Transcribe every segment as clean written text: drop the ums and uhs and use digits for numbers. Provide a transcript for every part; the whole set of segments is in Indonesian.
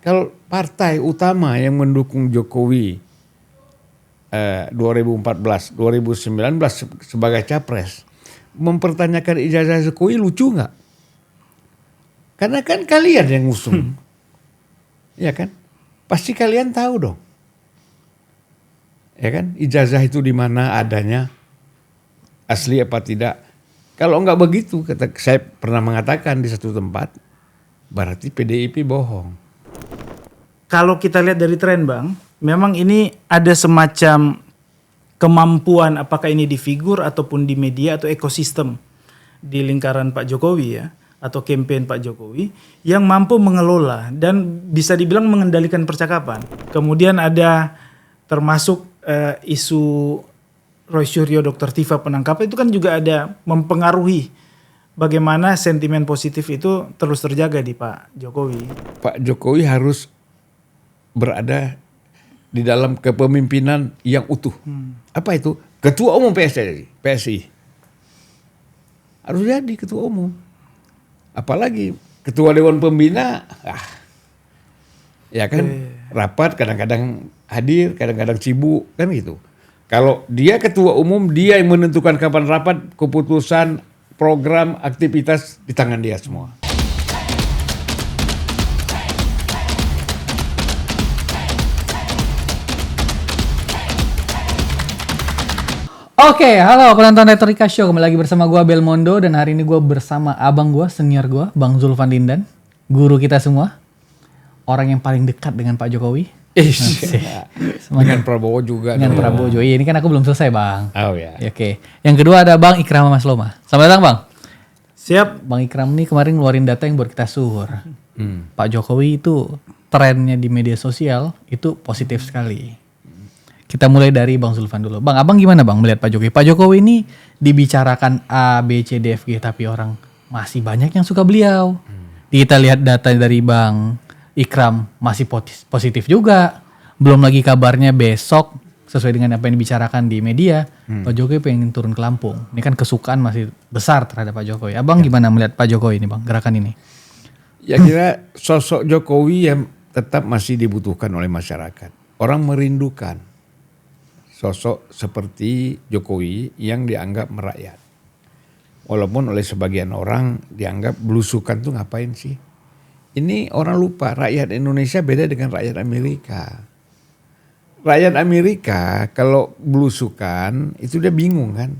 Kalau partai utama yang mendukung Jokowi 2014, 2019 sebagai capres mempertanyakan ijazah Jokowi, lucu nggak? Karena kan kalian yang ngusung, ya kan? Pasti kalian tahu dong, ya kan? Ijazah itu di mana adanya, asli apa tidak? Kalau nggak begitu, saya pernah mengatakan di satu tempat, berarti PDIP bohong. Kalau kita lihat dari tren Bang, memang ini ada semacam kemampuan, apakah ini di figur ataupun di media atau ekosistem di lingkaran Pak Jokowi ya, atau campaign Pak Jokowi yang mampu mengelola dan bisa dibilang mengendalikan percakapan. Kemudian ada termasuk isu Roy Suryo, Dr. Tifa penangkapan itu kan juga ada mempengaruhi bagaimana sentimen positif itu terus terjaga di Pak Jokowi. Pak Jokowi harus berada di dalam kepemimpinan yang utuh. Apa itu? Ketua Umum PSI. Harus jadi ketua umum. Apalagi ketua Dewan Pembina, ya kan, rapat kadang-kadang hadir, kadang-kadang sibuk, kan gitu. Kalau dia ketua umum, dia yang menentukan kapan rapat, keputusan, program, aktivitas di tangan dia semua. Oke, halo penonton Retorika Show. Kembali lagi bersama gue Belmondo. Dan hari ini gue bersama abang gue, senior gue, Bang Zulfan Lindan. Guru kita semua. Orang yang paling dekat dengan Pak Jokowi. Dengan Prabowo juga. Dengan Prabowo juga. Iya, ini kan aku belum selesai Bang. Oh ya. Oke. Yang kedua ada Bang Ikram Mas Loma. Selamat datang Bang. Siap. Bang Ikram nih kemarin ngeluarin data yang buat kita suhur. Pak Jokowi itu trennya di media sosial itu positif sekali. Kita mulai dari Bang Zulfan dulu. Bang, abang gimana Bang melihat Pak Jokowi? Pak Jokowi ini dibicarakan A, B, C, D, F, G, tapi orang masih banyak yang suka beliau. Kita lihat data dari Bang Ikram masih positif juga. Belum lagi kabarnya besok sesuai dengan apa yang dibicarakan di media, Pak Jokowi pengen turun ke Lampung. Ini kan kesukaan masih besar terhadap Pak Jokowi. Abang gimana melihat Pak Jokowi ini Bang, gerakan ini? Ya kira sosok Jokowi yang tetap masih dibutuhkan oleh masyarakat. Orang merindukan sosok seperti Jokowi yang dianggap merakyat. Walaupun oleh sebagian orang dianggap belusukan tuh ngapain sih? Ini orang lupa, rakyat Indonesia beda dengan rakyat Amerika. Rakyat Amerika kalau belusukan itu dia bingung kan.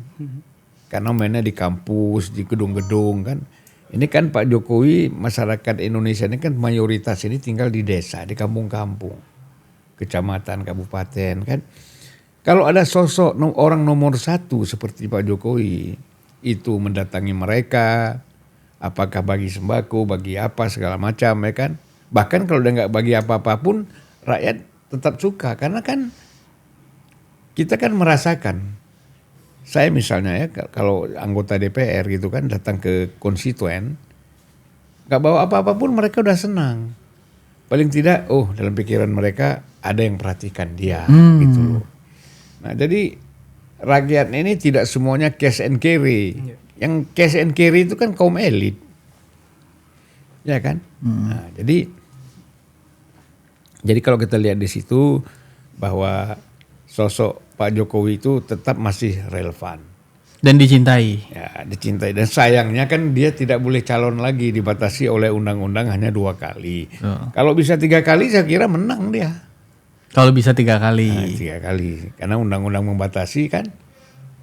Karena mainnya di kampus, di gedung-gedung kan. Ini kan Pak Jokowi, masyarakat Indonesia ini kan mayoritas ini tinggal di desa, di kampung-kampung. Kecamatan, kabupaten kan. Kalau ada sosok orang nomor satu seperti Pak Jokowi, itu mendatangi mereka, apakah bagi sembako, bagi apa segala macam ya kan. Bahkan kalau udah nggak bagi apa-apa pun rakyat tetap suka. Karena kan kita kan merasakan, saya misalnya ya kalau anggota DPR gitu kan datang ke konstituen, nggak bawa apa-apa pun mereka udah senang. Paling tidak, dalam pikiran mereka ada yang perhatikan dia gitu loh. Nah jadi rakyat ini tidak semuanya cash and carry. Yang cash and carry itu kan kaum elit. Ya kan? Nah, jadi kalau kita lihat di situ bahwa sosok Pak Jokowi itu tetap masih relevan. Dan dicintai. Ya, dicintai. Dan sayangnya kan dia tidak boleh calon lagi, dibatasi oleh undang-undang hanya 2 kali. Kalau bisa 3 kali saya kira menang dia. Kalau bisa 3 kali. Nah, 3 kali. Karena undang-undang membatasi kan.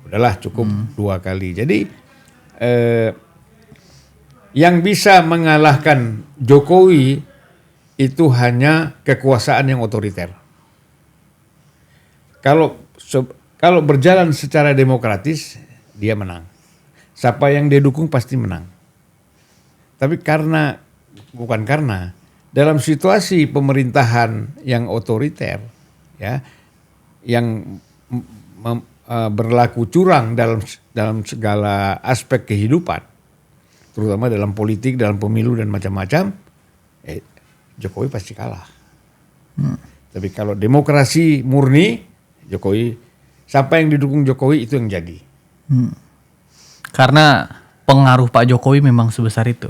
Udahlah cukup 2 kali. Jadi yang bisa mengalahkan Jokowi itu hanya kekuasaan yang otoriter. Kalau berjalan secara demokratis dia menang. Siapa yang dia dukung pasti menang. Tapi bukan karena dalam situasi pemerintahan yang otoriter, ya, yang berlaku curang dalam segala aspek kehidupan, terutama dalam politik, dalam pemilu dan macam-macam, Jokowi pasti kalah. Tapi kalau demokrasi murni, Jokowi, siapa yang didukung Jokowi itu yang jadi. Karena pengaruh Pak Jokowi memang sebesar itu.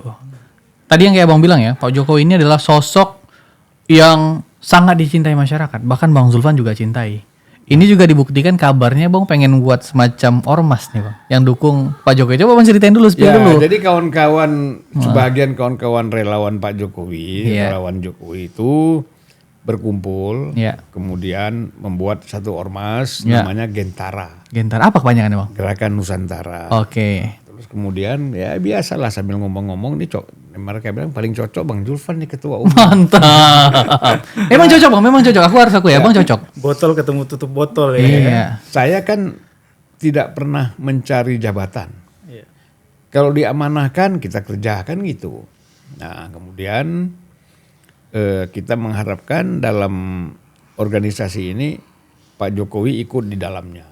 Tadi yang kayak Abang bilang ya, Pak Jokowi ini adalah sosok yang sangat dicintai masyarakat. Bahkan Bang Zulfan juga cintai. Ini juga dibuktikan kabarnya Bang pengen buat semacam ormas nih Bang, yang dukung Pak Jokowi. Coba Bang ceritain dulu, spill dulu. Jadi kawan-kawan, sebagian kawan-kawan relawan Pak Jokowi, relawan Jokowi itu berkumpul, kemudian membuat satu ormas namanya Gentara. Gentara apa kepanjangannya Bang? Gerakan Nusantara. Oke. Terus kemudian ya biasalah sambil ngomong-ngomong nih mereka bilang paling cocok Bang Zulfan nih ketua umum. Mantap. Memang cocok Bang, memang cocok. Aku harus Bang cocok. Botol ketemu tutup botol ya. Iya. Saya kan tidak pernah mencari jabatan. Iya. Kalau diamanahkan kita kerjakan gitu. Nah kemudian kita mengharapkan dalam organisasi ini Pak Jokowi ikut di dalamnya.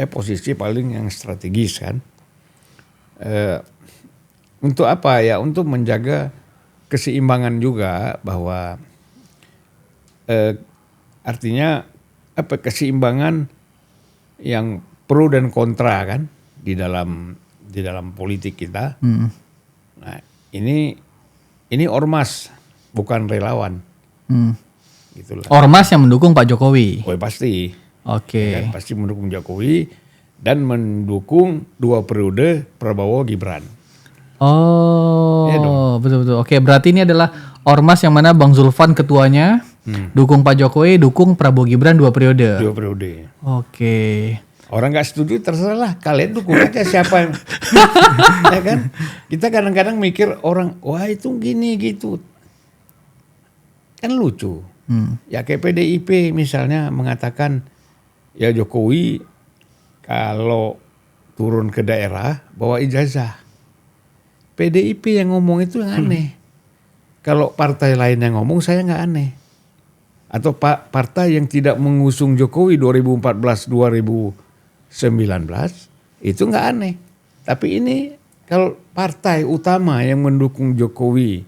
Posisi paling yang strategis kan. Untuk apa ya? Untuk menjaga keseimbangan juga bahwa artinya apa keseimbangan yang pro dan kontra kan di dalam politik kita. Nah ini ormas bukan relawan. Gitulah. Ormas yang mendukung Pak Jokowi. Oh pasti. Oke. Ya, pasti mendukung Jokowi dan mendukung 2 periode Prabowo Gibran. Oh, Iya dong. betul. Oke, berarti ini adalah ormas yang mana Bang Zulfan ketuanya, dukung Pak Jokowi, dukung Prabowo Gibran 2 periode. 2 periode. Oke. Orang nggak setuju terserah, kalian dukung aja siapa yang, ya kan? Kita kadang-kadang mikir orang, wah itu gini gitu, kan lucu. Ya kayak PDIP misalnya mengatakan, ya Jokowi kalau turun ke daerah bawa ijazah. PDIP yang ngomong itu yang aneh. Kalau partai lain yang ngomong saya nggak aneh. Atau partai yang tidak mengusung Jokowi 2014-2019 itu nggak aneh. Tapi ini kalau partai utama yang mendukung Jokowi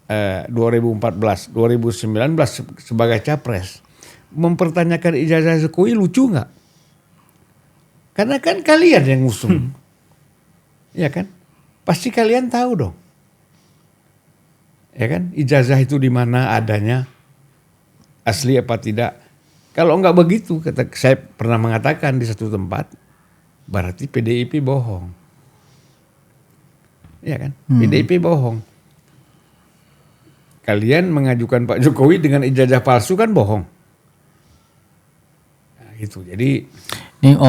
2014-2019 sebagai capres mempertanyakan ijazah Jokowi lucu nggak? Karena kan kalian yang ngusung, ya kan? Pasti kalian tahu dong, ya kan? Ijazah itu di mana adanya, asli apa tidak? Kalau nggak begitu, saya pernah mengatakan di satu tempat, berarti PDIP bohong, ya kan? PDIP bohong. Kalian mengajukan Pak Jokowi dengan ijazah palsu kan bohong. Nah, gitu. Jadi ini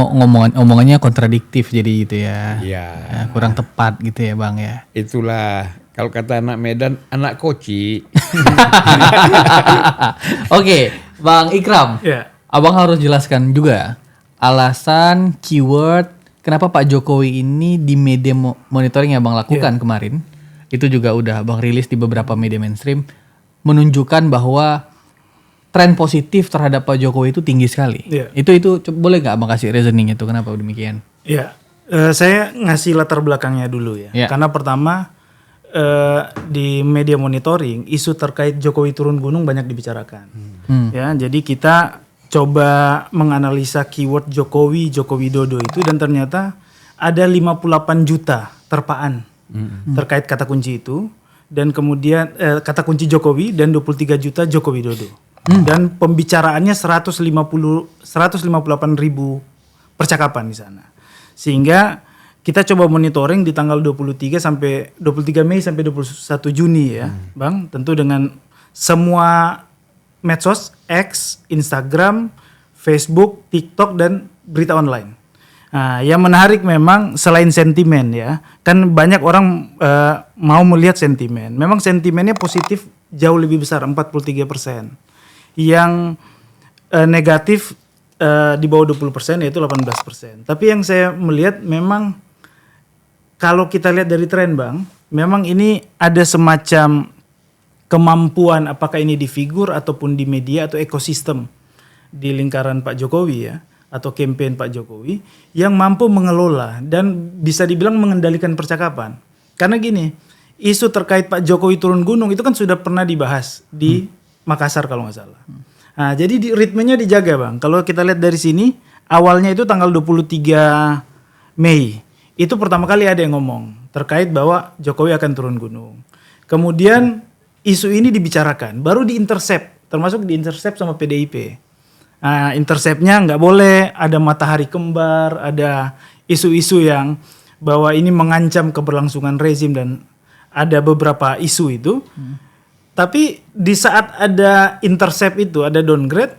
omongannya kontradiktif jadi gitu ya. Iya. Ya, kurang tepat gitu ya Bang ya. Itulah kalau kata anak Medan, anak koci. Oke, Bang Ikram. Ya. Abang harus jelaskan juga alasan keyword kenapa Pak Jokowi ini di media monitoring yang Abang lakukan kemarin. Itu juga udah Abang rilis di beberapa media mainstream menunjukkan bahwa tren positif terhadap Pak Jokowi itu tinggi sekali. Itu boleh nggak Abang kasih reasoning itu kenapa demikian? Ya, saya ngasih latar belakangnya dulu ya. Karena pertama di media monitoring isu terkait Jokowi turun gunung banyak dibicarakan. Ya, jadi kita coba menganalisa keyword Jokowi, Joko Widodo itu dan ternyata ada 58 juta terpaan terkait kata kunci itu dan kemudian kata kunci Jokowi dan 23 juta Joko Widodo. Dan pembicaraannya 158 ribu percakapan di sana. Sehingga kita coba monitoring di tanggal 23 Mei sampai 21 Juni ya, Bang. Tentu dengan semua medsos X, Instagram, Facebook, TikTok dan berita online. Nah, yang menarik memang selain sentimen ya, kan banyak orang mau melihat sentimen. Memang sentimennya positif jauh lebih besar 43%. Yang negatif di bawah 20% yaitu 18%. Tapi yang saya melihat memang kalau kita lihat dari tren Bang, memang ini ada semacam kemampuan apakah ini di figur ataupun di media atau ekosistem di lingkaran Pak Jokowi ya atau campaign Pak Jokowi yang mampu mengelola dan bisa dibilang mengendalikan percakapan. Karena gini, isu terkait Pak Jokowi turun gunung itu kan sudah pernah dibahas di Makassar kalau nggak salah. Nah, jadi ritmenya dijaga Bang. Kalau kita lihat dari sini, awalnya itu tanggal 23 Mei. Itu pertama kali ada yang ngomong terkait bahwa Jokowi akan turun gunung. Kemudian isu ini dibicarakan, baru diintercept, termasuk diintercept sama PDIP. Nah, interceptnya nggak boleh, ada matahari kembar, ada isu-isu yang bahwa ini mengancam keberlangsungan rezim dan ada beberapa isu itu. Tapi di saat ada intercept itu, ada downgrade,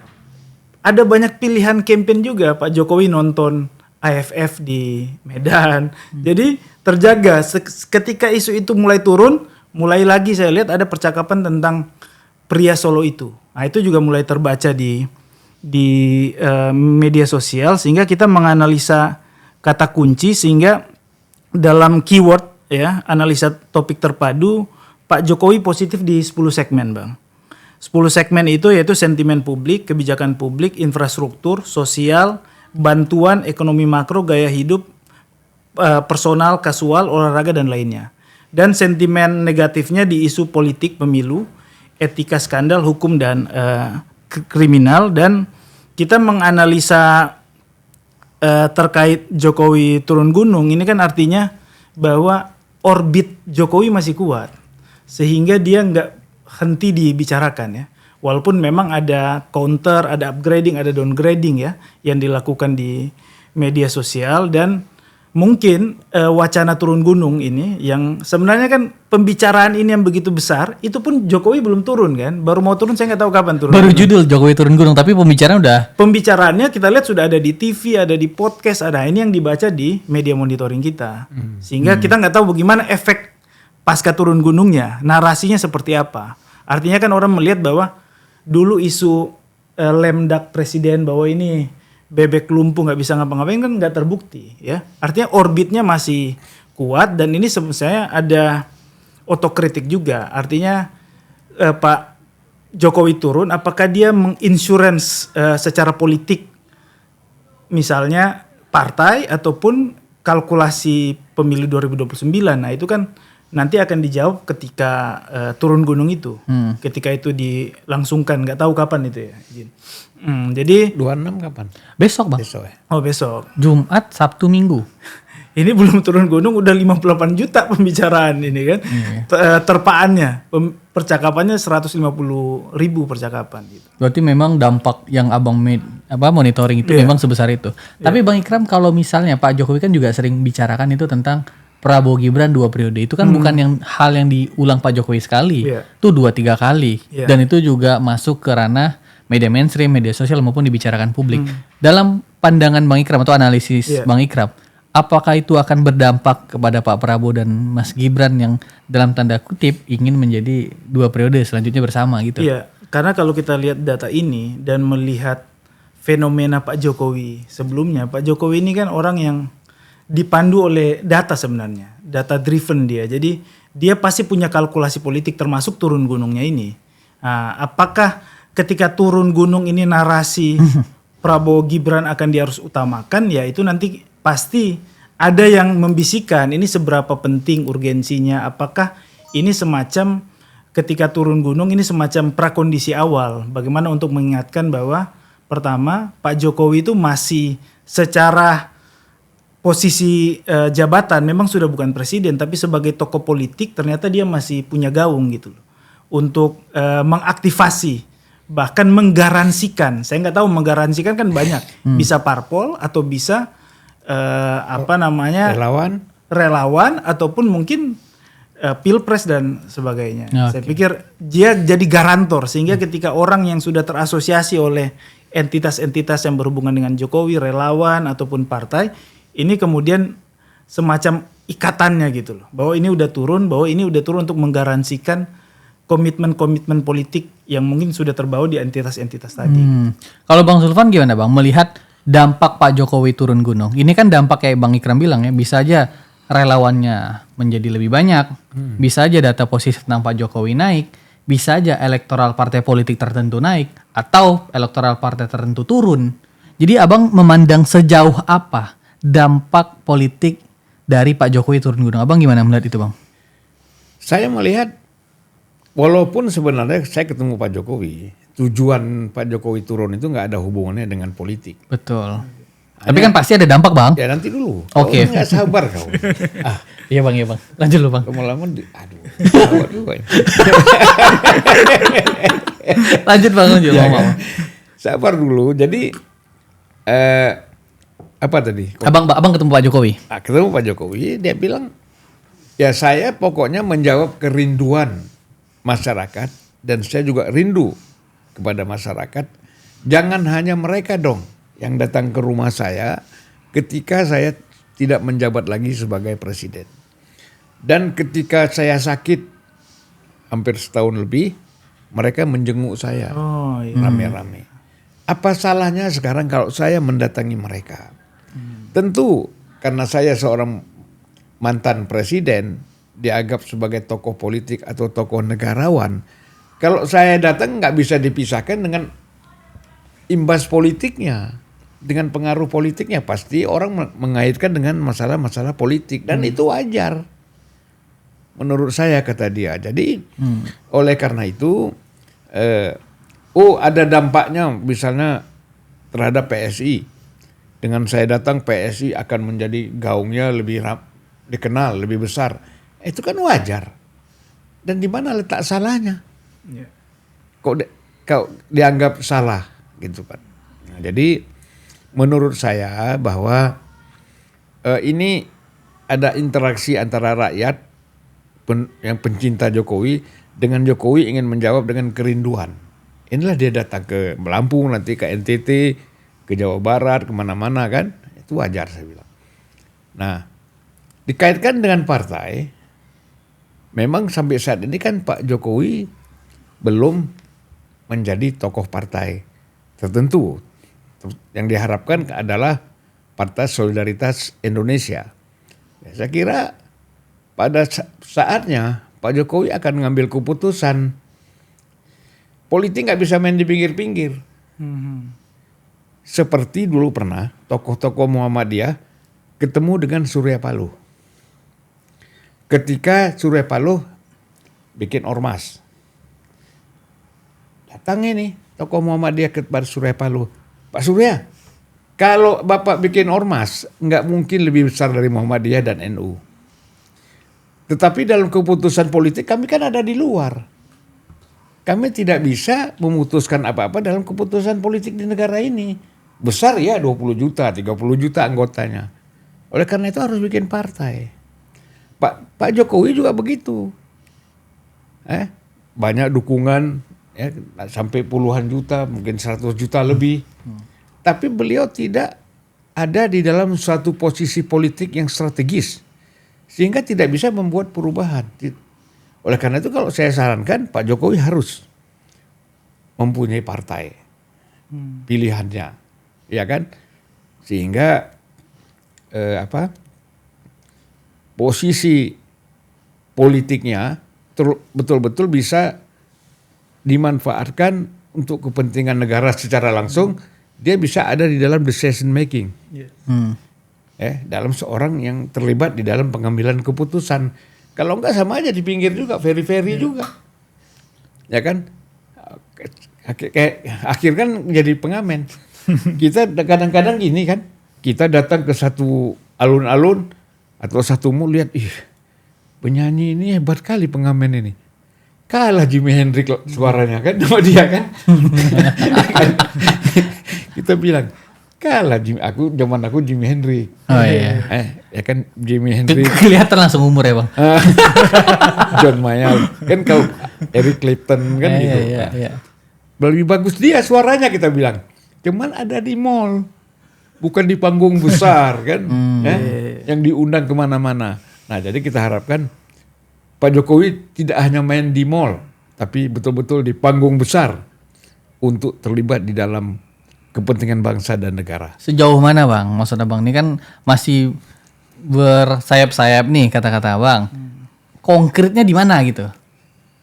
ada banyak pilihan campaign juga. Pak Jokowi nonton AFF di Medan. Jadi terjaga. Ketika isu itu mulai turun, mulai lagi saya lihat ada percakapan tentang pria Solo itu. Nah, itu juga mulai terbaca di media sosial, sehingga kita menganalisa kata kunci, sehingga dalam keyword ya, analisa topik terpadu, Pak Jokowi positif di 10 segmen, Bang. 10 segmen itu yaitu sentimen publik, kebijakan publik, infrastruktur, sosial, bantuan, ekonomi makro, gaya hidup, personal, kasual, olahraga dan lainnya. Dan sentimen negatifnya di isu politik, pemilu, etika, skandal, hukum dan kriminal. Dan kita menganalisa terkait Jokowi turun gunung, ini kan artinya bahwa orbit Jokowi masih kuat, sehingga dia nggak henti dibicarakan ya. Walaupun memang ada counter, ada upgrading, ada downgrading ya yang dilakukan di media sosial. Dan mungkin wacana turun gunung ini yang sebenarnya kan pembicaraan ini yang begitu besar, itu pun Jokowi belum turun kan, baru mau turun, saya nggak tahu kapan turun. Baru judul Jokowi turun gunung, tapi pembicaraan udah. Pembicaraannya kita lihat sudah ada di TV, ada di podcast, ada ini yang dibaca di media monitoring kita, sehingga kita nggak tahu bagaimana efek pasca turun gunungnya, narasinya seperti apa. Artinya kan orang melihat bahwa dulu isu lemdak presiden bahwa ini bebek lumpuh nggak bisa ngapa-ngapain kan nggak terbukti ya. Artinya orbitnya masih kuat, dan ini sebenarnya ada otokritik juga. Artinya Pak Jokowi turun, apakah dia menginsurance secara politik misalnya partai ataupun kalkulasi pemilu 2029. Nah itu kan nanti akan dijawab ketika turun gunung itu. Ketika itu dilangsungkan, nggak tahu kapan itu ya. Jadi 26 kapan? Besok, Bang. Besok ya. Oh besok. Jumat, Sabtu, Minggu. Ini belum turun gunung udah 58 juta pembicaraan ini kan. Terpaannya, percakapannya 150.000 percakapan gitu. Berarti memang dampak yang Abang monitoring itu memang sebesar itu. Tapi Bang Ikram, kalau misalnya Pak Jokowi kan juga sering bicarakan itu tentang Prabowo Gibran 2 periode. Itu kan bukan hal yang diulang Pak Jokowi sekali. Itu 2-3 kali. Dan itu juga masuk ke ranah media mainstream, media sosial maupun dibicarakan publik. Dalam pandangan Bang Ikram atau analisis Bang Ikram, apakah itu akan berdampak kepada Pak Prabowo dan Mas Gibran yang dalam tanda kutip ingin menjadi 2 periode selanjutnya bersama gitu? Iya, karena kalau kita lihat data ini dan melihat fenomena Pak Jokowi sebelumnya, Pak Jokowi ini kan orang yang dipandu oleh data sebenarnya, data driven dia. Jadi dia pasti punya kalkulasi politik termasuk turun gunungnya ini. Nah, apakah ketika turun gunung ini narasi Prabowo Gibran akan dia harus utamakan, ya itu nanti pasti ada yang membisikkan ini seberapa penting urgensinya, apakah ini semacam ketika turun gunung ini semacam prakondisi awal bagaimana untuk mengingatkan bahwa pertama Pak Jokowi itu masih secara posisi jabatan memang sudah bukan presiden, tapi sebagai tokoh politik ternyata dia masih punya gaung gitu loh untuk mengaktifasi bahkan menggaransikan. Saya nggak tahu menggaransikan kan banyak, bisa parpol atau bisa relawan ataupun mungkin pilpres dan sebagainya. Saya pikir dia jadi garantor sehingga ketika orang yang sudah terasosiasi oleh entitas-entitas yang berhubungan dengan Jokowi, relawan ataupun partai, ini kemudian semacam ikatannya gitu loh, bahwa ini udah turun untuk menggaransikan komitmen-komitmen politik yang mungkin sudah terbawa di entitas-entitas tadi. Kalau Bang Zulfan gimana Bang melihat dampak Pak Jokowi turun gunung? Ini kan dampak kayak Bang Ikram bilang ya, bisa aja relawannya menjadi lebih banyak, bisa aja data positif tentang Pak Jokowi naik, bisa aja elektoral partai politik tertentu naik, atau elektoral partai tertentu turun. Jadi Abang memandang sejauh apa dampak politik dari Pak Jokowi turun gunung? Abang gimana melihat itu Bang? Saya melihat walaupun sebenarnya saya ketemu Pak Jokowi, tujuan Pak Jokowi turun itu nggak ada hubungannya dengan politik. Betul. Tapi kan pasti ada dampak bang. Ya nanti dulu. Oke. Nggak sabar kau. Iya bang, iya bang. Lanjut lu bang. Lama-lama, aduh. Sabar juga ini. Lanjut bang, lanjut. Ya, Mau. kan? Sabar dulu. Jadi apa tadi? Abang ketemu Pak Jokowi. Ketemu Pak Jokowi, dia bilang, ya saya pokoknya menjawab kerinduan masyarakat dan saya juga rindu kepada masyarakat. Jangan hanya mereka dong yang datang ke rumah saya ketika saya tidak menjabat lagi sebagai presiden. Dan ketika saya sakit hampir setahun lebih, mereka menjenguk saya rame-rame. Apa salahnya sekarang kalau saya mendatangi mereka? Tentu karena saya seorang mantan presiden, dianggap sebagai tokoh politik atau tokoh negarawan. Kalau saya datang nggak bisa dipisahkan dengan imbas politiknya, dengan pengaruh politiknya. Pasti orang mengaitkan dengan masalah-masalah politik dan itu wajar. Menurut saya, kata dia. Jadi oleh karena itu, ada dampaknya misalnya terhadap PSI. Dengan saya datang PSI akan menjadi gaungnya lebih dikenal, lebih besar. Itu kan wajar. Dan di mana letak salahnya? Kok dianggap salah gitu kan. Nah, jadi menurut saya bahwa ini ada interaksi antara rakyat yang pencinta Jokowi dengan Jokowi ingin menjawab dengan kerinduan. Inilah dia datang ke Lampung, nanti ke NTT, ke Jawa Barat, kemana-mana kan. Itu wajar saya bilang. Nah, dikaitkan dengan partai, memang sampai saat ini kan Pak Jokowi belum menjadi tokoh partai tertentu. Yang diharapkan adalah Partai Solidaritas Indonesia. Ya, saya kira pada saatnya Pak Jokowi akan mengambil keputusan. Politik nggak bisa main di pinggir-pinggir. Seperti dulu pernah tokoh-tokoh Muhammadiyah ketemu dengan Surya Paloh. Ketika Surya Paloh bikin ormas, datang ini tokoh Muhammadiyah kepada Surya Paloh. Pak Surya, kalau Bapak bikin ormas, nggak mungkin lebih besar dari Muhammadiyah dan NU. Tetapi dalam keputusan politik kami kan ada di luar. Kami tidak bisa memutuskan apa-apa dalam keputusan politik di negara ini. Besar ya 20 juta, 30 juta anggotanya. Oleh karena itu harus bikin partai. Pak Jokowi juga begitu. Banyak dukungan, ya, sampai puluhan juta, mungkin 100 juta lebih. Tapi beliau tidak ada di dalam suatu posisi politik yang strategis. Sehingga tidak bisa membuat perubahan. Oleh karena itu kalau saya sarankan Pak Jokowi harus mempunyai partai. Pilihannya. Ya kan? Sehingga posisi politiknya betul-betul bisa dimanfaatkan untuk kepentingan negara secara langsung. Dia bisa ada di dalam decision making. Dalam seorang yang terlibat di dalam pengambilan keputusan. Kalau enggak sama aja di pinggir juga, very juga. Ya kan? Akhir kan jadi pengamen. Kita kadang-kadang gini kan, kita datang ke satu alun-alun atau satu mall, lihat, penyanyi ini hebat kali, pengamen ini. Kalah Jimi Hendrix suaranya kan sama dia kan. Kita bilang, kalah zaman aku Jimi Hendrix. Oh iya. Ya kan Jimi Hendrix. Kelihatan langsung umur ya bang. John Mayer. Kan kau Eric Clapton kan gitu. Iya. Lebih bagus dia suaranya kita bilang. Cuman ada di mall. Bukan di panggung besar kan. Yang diundang kemana-mana. Nah jadi kita harapkan Pak Jokowi tidak hanya main di mall. Tapi betul-betul di panggung besar. Untuk terlibat di dalam kepentingan bangsa dan negara. Sejauh mana bang? Maksudnya bang, ini kan masih bersayap-sayap nih kata-kata bang. Konkretnya di mana gitu?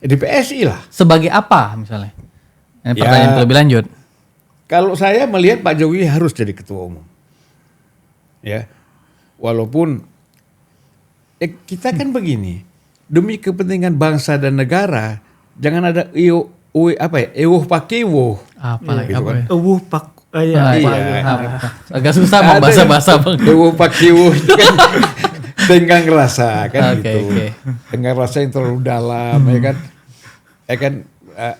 Di PSI lah. Sebagai apa misalnya? Ini pertanyaan lebih lanjut. Kalau saya melihat Pak Jokowi harus jadi ketua umum. Ya. Walaupun kita kan begini. Demi kepentingan bangsa dan negara, jangan ada euh pakewo. Apa lagi? Gitu kan. Oh iya. Agak susah bang bahasa-bahasa bang. Ewo pakiwo itu kan tenggang rasa kan Oke, gitu. oke. Tenggang rasa yang terlalu dalam ya kan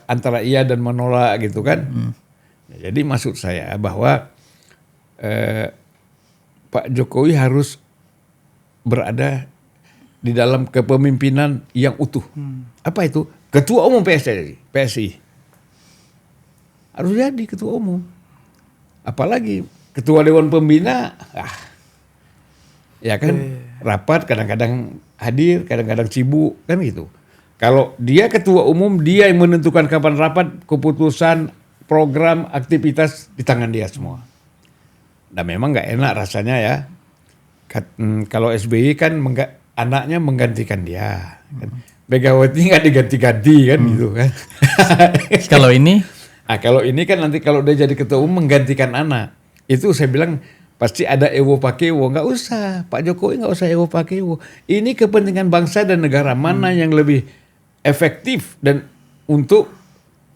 antara iya dan menolak gitu kan. Jadi maksud saya bahwa Pak Jokowi harus berada di dalam kepemimpinan yang utuh. Apa itu? Ketua Umum PSI. Harus jadi ketua umum. Apalagi ketua Dewan Pembina, ya kan rapat kadang-kadang hadir, kadang-kadang sibuk kan gitu. Kalau dia ketua umum, dia yang menentukan kapan rapat, keputusan, program, aktivitas di tangan dia semua. Dan memang nggak enak rasanya ya. Kalau SBY kan anaknya menggantikan dia. Kan. Megawati nggak diganti-ganti kan gitu kan. Kalau ini? Kalau ini kan nanti kalau dia jadi ketua umum menggantikan anak. Itu saya bilang pasti ada ewo pakewo. Nggak usah, Pak Jokowi nggak usah ewo pakewo. Ini kepentingan bangsa dan negara. Mana yang lebih efektif dan untuk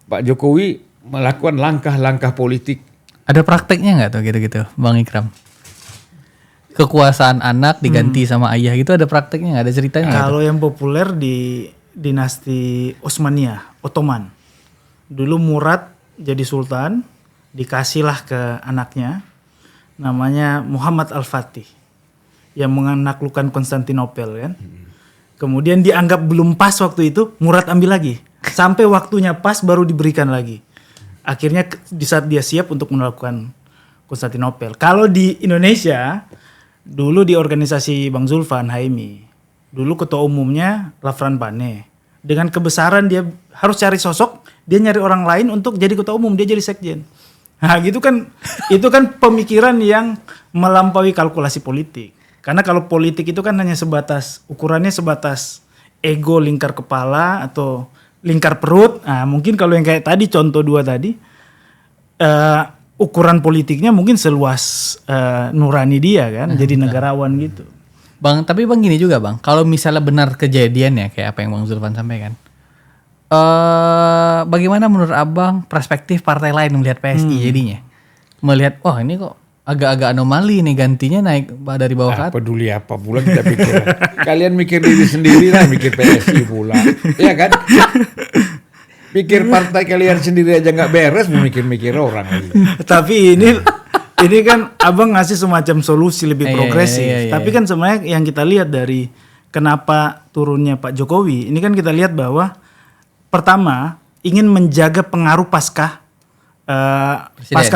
Pak Jokowi melakukan langkah-langkah politik. Ada prakteknya nggak tuh gitu-gitu Bang Ikram? Kekuasaan anak diganti sama ayah gitu ada prakteknya nggak? Ada ceritanya nggak? Kalau yang populer di dinasti Utsmaniyah, Ottoman. Dulu Murad jadi sultan, dikasihlah ke anaknya, namanya Muhammad Al-Fatih, yang menaklukkan Konstantinopel kan. Kemudian dianggap belum pas waktu itu, Murad ambil lagi. Sampai waktunya pas baru diberikan lagi. Akhirnya di saat dia siap untuk menaklukkan Konstantinopel. Kalau di Indonesia, dulu di organisasi Bang Zulfan Haimi, dulu ketua umumnya Lafran Bane. Dengan kebesaran dia harus cari sosok, dia nyari orang lain untuk jadi ketua umum, dia jadi sekjen. Nah gitu kan, itu kan pemikiran yang melampaui kalkulasi politik. Karena kalau politik itu kan hanya sebatas, ukurannya sebatas ego lingkar kepala atau lingkar perut. Nah mungkin kalau yang kayak tadi, contoh 2 tadi, ukuran politiknya mungkin seluas nurani dia kan, jadi negarawan gitu. Bang, tapi bang gini juga bang, kalau misalnya benar kejadian ya kayak apa yang Bang Zulfan sampaikan, bagaimana menurut abang perspektif partai lain melihat PSI jadinya? Melihat, wah ini kok agak-agak anomali nih gantinya naik dari bawah ke atas. Peduli apa pula kita pikir. Kalian mikir diri sendiri lah, mikir PSI pula. Iya kan? Pikir partai kalian sendiri aja nggak beres, mau mikir-mikir orang lagi. Tapi ini kan abang ngasih semacam solusi lebih progresif. Tapi kan sebenarnya yang kita lihat dari kenapa turunnya Pak Jokowi, ini kan kita lihat bahwa pertama ingin menjaga pengaruh pasca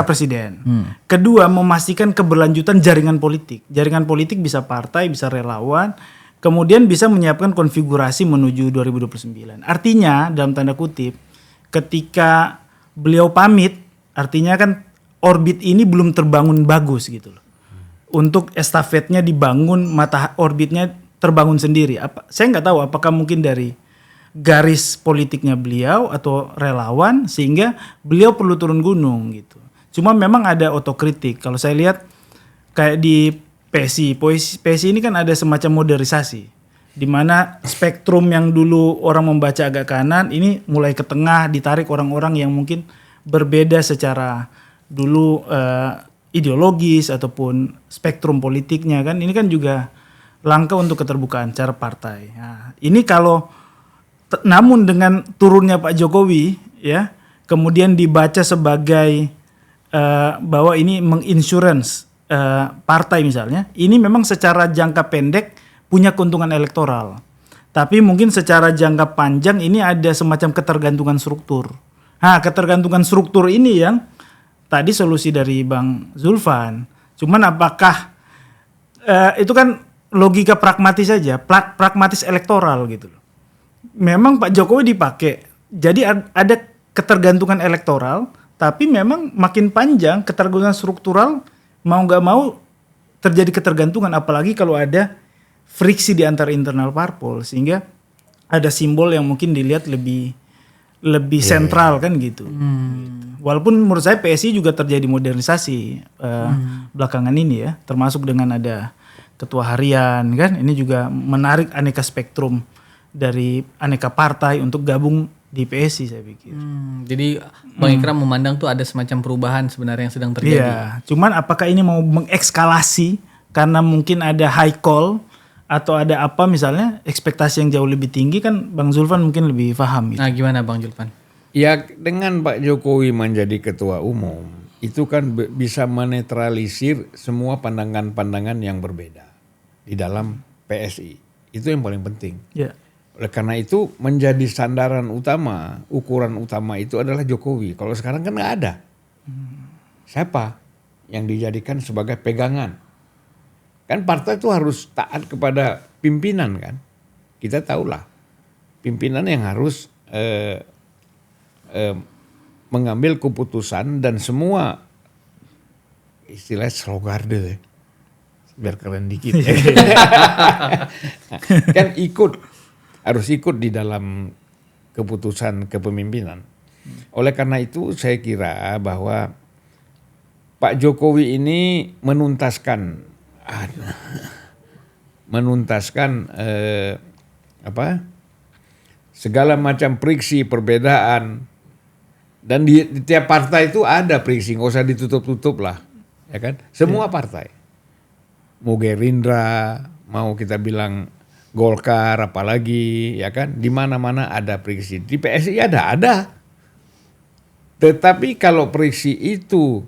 presiden. Kedua memastikan keberlanjutan jaringan politik. Jaringan politik bisa partai, bisa relawan. Kemudian bisa menyiapkan konfigurasi menuju 2029. Artinya dalam tanda kutip, ketika beliau pamit, artinya kan orbit ini belum terbangun bagus gitu loh. Untuk estafetnya dibangun, orbitnya terbangun sendiri. Saya nggak tahu apakah mungkin dari garis politiknya beliau atau relawan sehingga beliau perlu turun gunung gitu. Cuma memang ada otokritik. Kalau saya lihat kayak di PSI ini kan ada semacam modernisasi, di mana spektrum yang dulu orang membaca agak kanan ini mulai ke tengah, ditarik orang-orang yang mungkin berbeda secara dulu ideologis ataupun spektrum politiknya kan. Ini kan juga langkah untuk keterbukaan cara partai. Nah, ini kalau namun dengan turunnya Pak Jokowi ya, kemudian dibaca sebagai bahwa ini menginsurance partai misalnya, ini memang secara jangka pendek punya keuntungan elektoral. Tapi mungkin secara jangka panjang ini ada semacam ketergantungan struktur. Nah, ketergantungan struktur ini yang tadi solusi dari Bang Zulfan. Cuman apakah itu kan logika pragmatis saja, pragmatis elektoral gitu loh. Memang Pak Jokowi dipakai. Jadi ada ketergantungan elektoral, tapi memang makin panjang ketergantungan struktural, mau nggak mau terjadi ketergantungan, apalagi kalau ada friksi di antara internal parpol, sehingga ada simbol yang mungkin dilihat lebih sentral kan gitu. Walaupun menurut saya PSI juga terjadi modernisasi belakangan ini ya, termasuk dengan ada ketua harian kan, ini juga menarik aneka spektrum dari aneka partai untuk gabung di PSI saya pikir. Jadi Bang Ikram memandang tuh ada semacam perubahan sebenarnya yang sedang terjadi. Iya, cuman apakah ini mau mengekskalasi karena mungkin ada high call atau ada apa misalnya ekspektasi yang jauh lebih tinggi, kan Bang Zulfan mungkin lebih paham gitu. Nah gimana Bang Julpan? Ya dengan Pak Jokowi menjadi ketua umum itu kan bisa menetralisir semua pandangan-pandangan yang berbeda di dalam PSI. Itu yang paling penting. Ya. Oleh karena itu menjadi sandaran utama, ukuran utama itu adalah Jokowi. Kalau sekarang kan nggak ada. Siapa yang dijadikan sebagai pegangan? Kan partai itu harus taat kepada pimpinan kan. Kita tahulah pimpinan yang harus mengambil keputusan dan semua istilah slogarde biar keren dikit. Kan harus ikut di dalam keputusan kepemimpinan. Oleh karena itu saya kira bahwa Pak Jokowi ini menuntaskan segala macam friksi perbedaan, dan di tiap partai itu ada friksi, nggak usah ditutup-tutup lah, ya kan? Semua partai, mau Gerindra, mau kita bilang Golkar, apalagi, ya kan? Di mana-mana ada friksi. Di PSI ada. Tetapi kalau friksi itu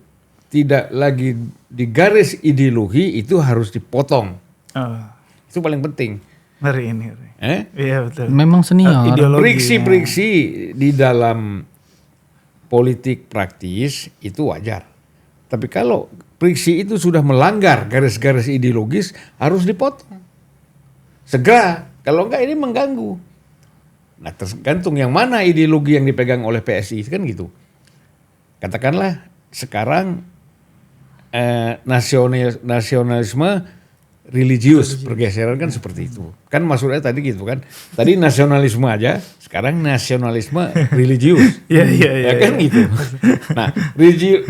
tidak lagi di garis ideologi, itu harus dipotong. Itu paling penting. Ngeri ini. Iya betul. Memang senior. Friksi-friksi di dalam politik praktis itu wajar. Tapi kalau friksi itu sudah melanggar garis-garis ideologis, harus dipotong. Segera, kalau enggak ini mengganggu. Nah tergantung yang mana ideologi yang dipegang oleh PSI, kan gitu. Katakanlah sekarang nasionalisme religius, pergeseran kan seperti itu. Kan maksudnya tadi gitu kan. Tadi nasionalisme aja, sekarang nasionalisme religius. Iya. Kan gitu. Nah,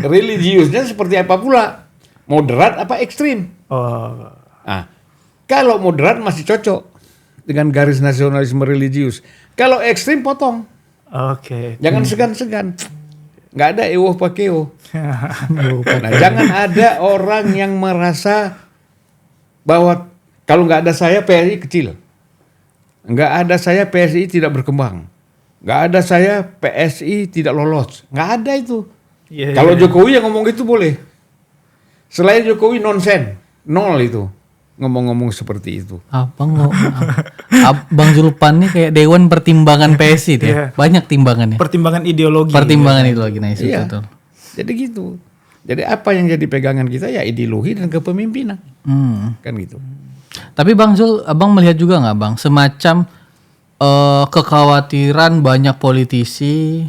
religiusnya seperti apa pula? Moderat apa ekstrim? Nah, kalau moderat masih cocok dengan garis nasionalisme religius. Kalau ekstrim potong. Oke. Jangan segan-segan. Nggak ada ewoh pakeo. Nah, jangan ada orang yang merasa bahwa kalau nggak ada saya PSI kecil, nggak ada saya PSI tidak berkembang, nggak ada saya PSI tidak lolos, nggak ada itu. Kalau Jokowi yang ngomong gitu boleh. Selain Jokowi nonsen, nol itu ngomong-ngomong seperti itu. Bang Julpan nih kayak Dewan Pertimbangan PSI tuh ya. Banyak timbangannya. Pertimbangan ideologi. Pertimbangan ideologi, nah itu iya. betul. Jadi gitu. Jadi apa yang jadi pegangan kita ya ideologi dan kepemimpinan. Kan gitu. Tapi Bang Zul, Abang melihat juga nggak Bang semacam kekhawatiran banyak politisi,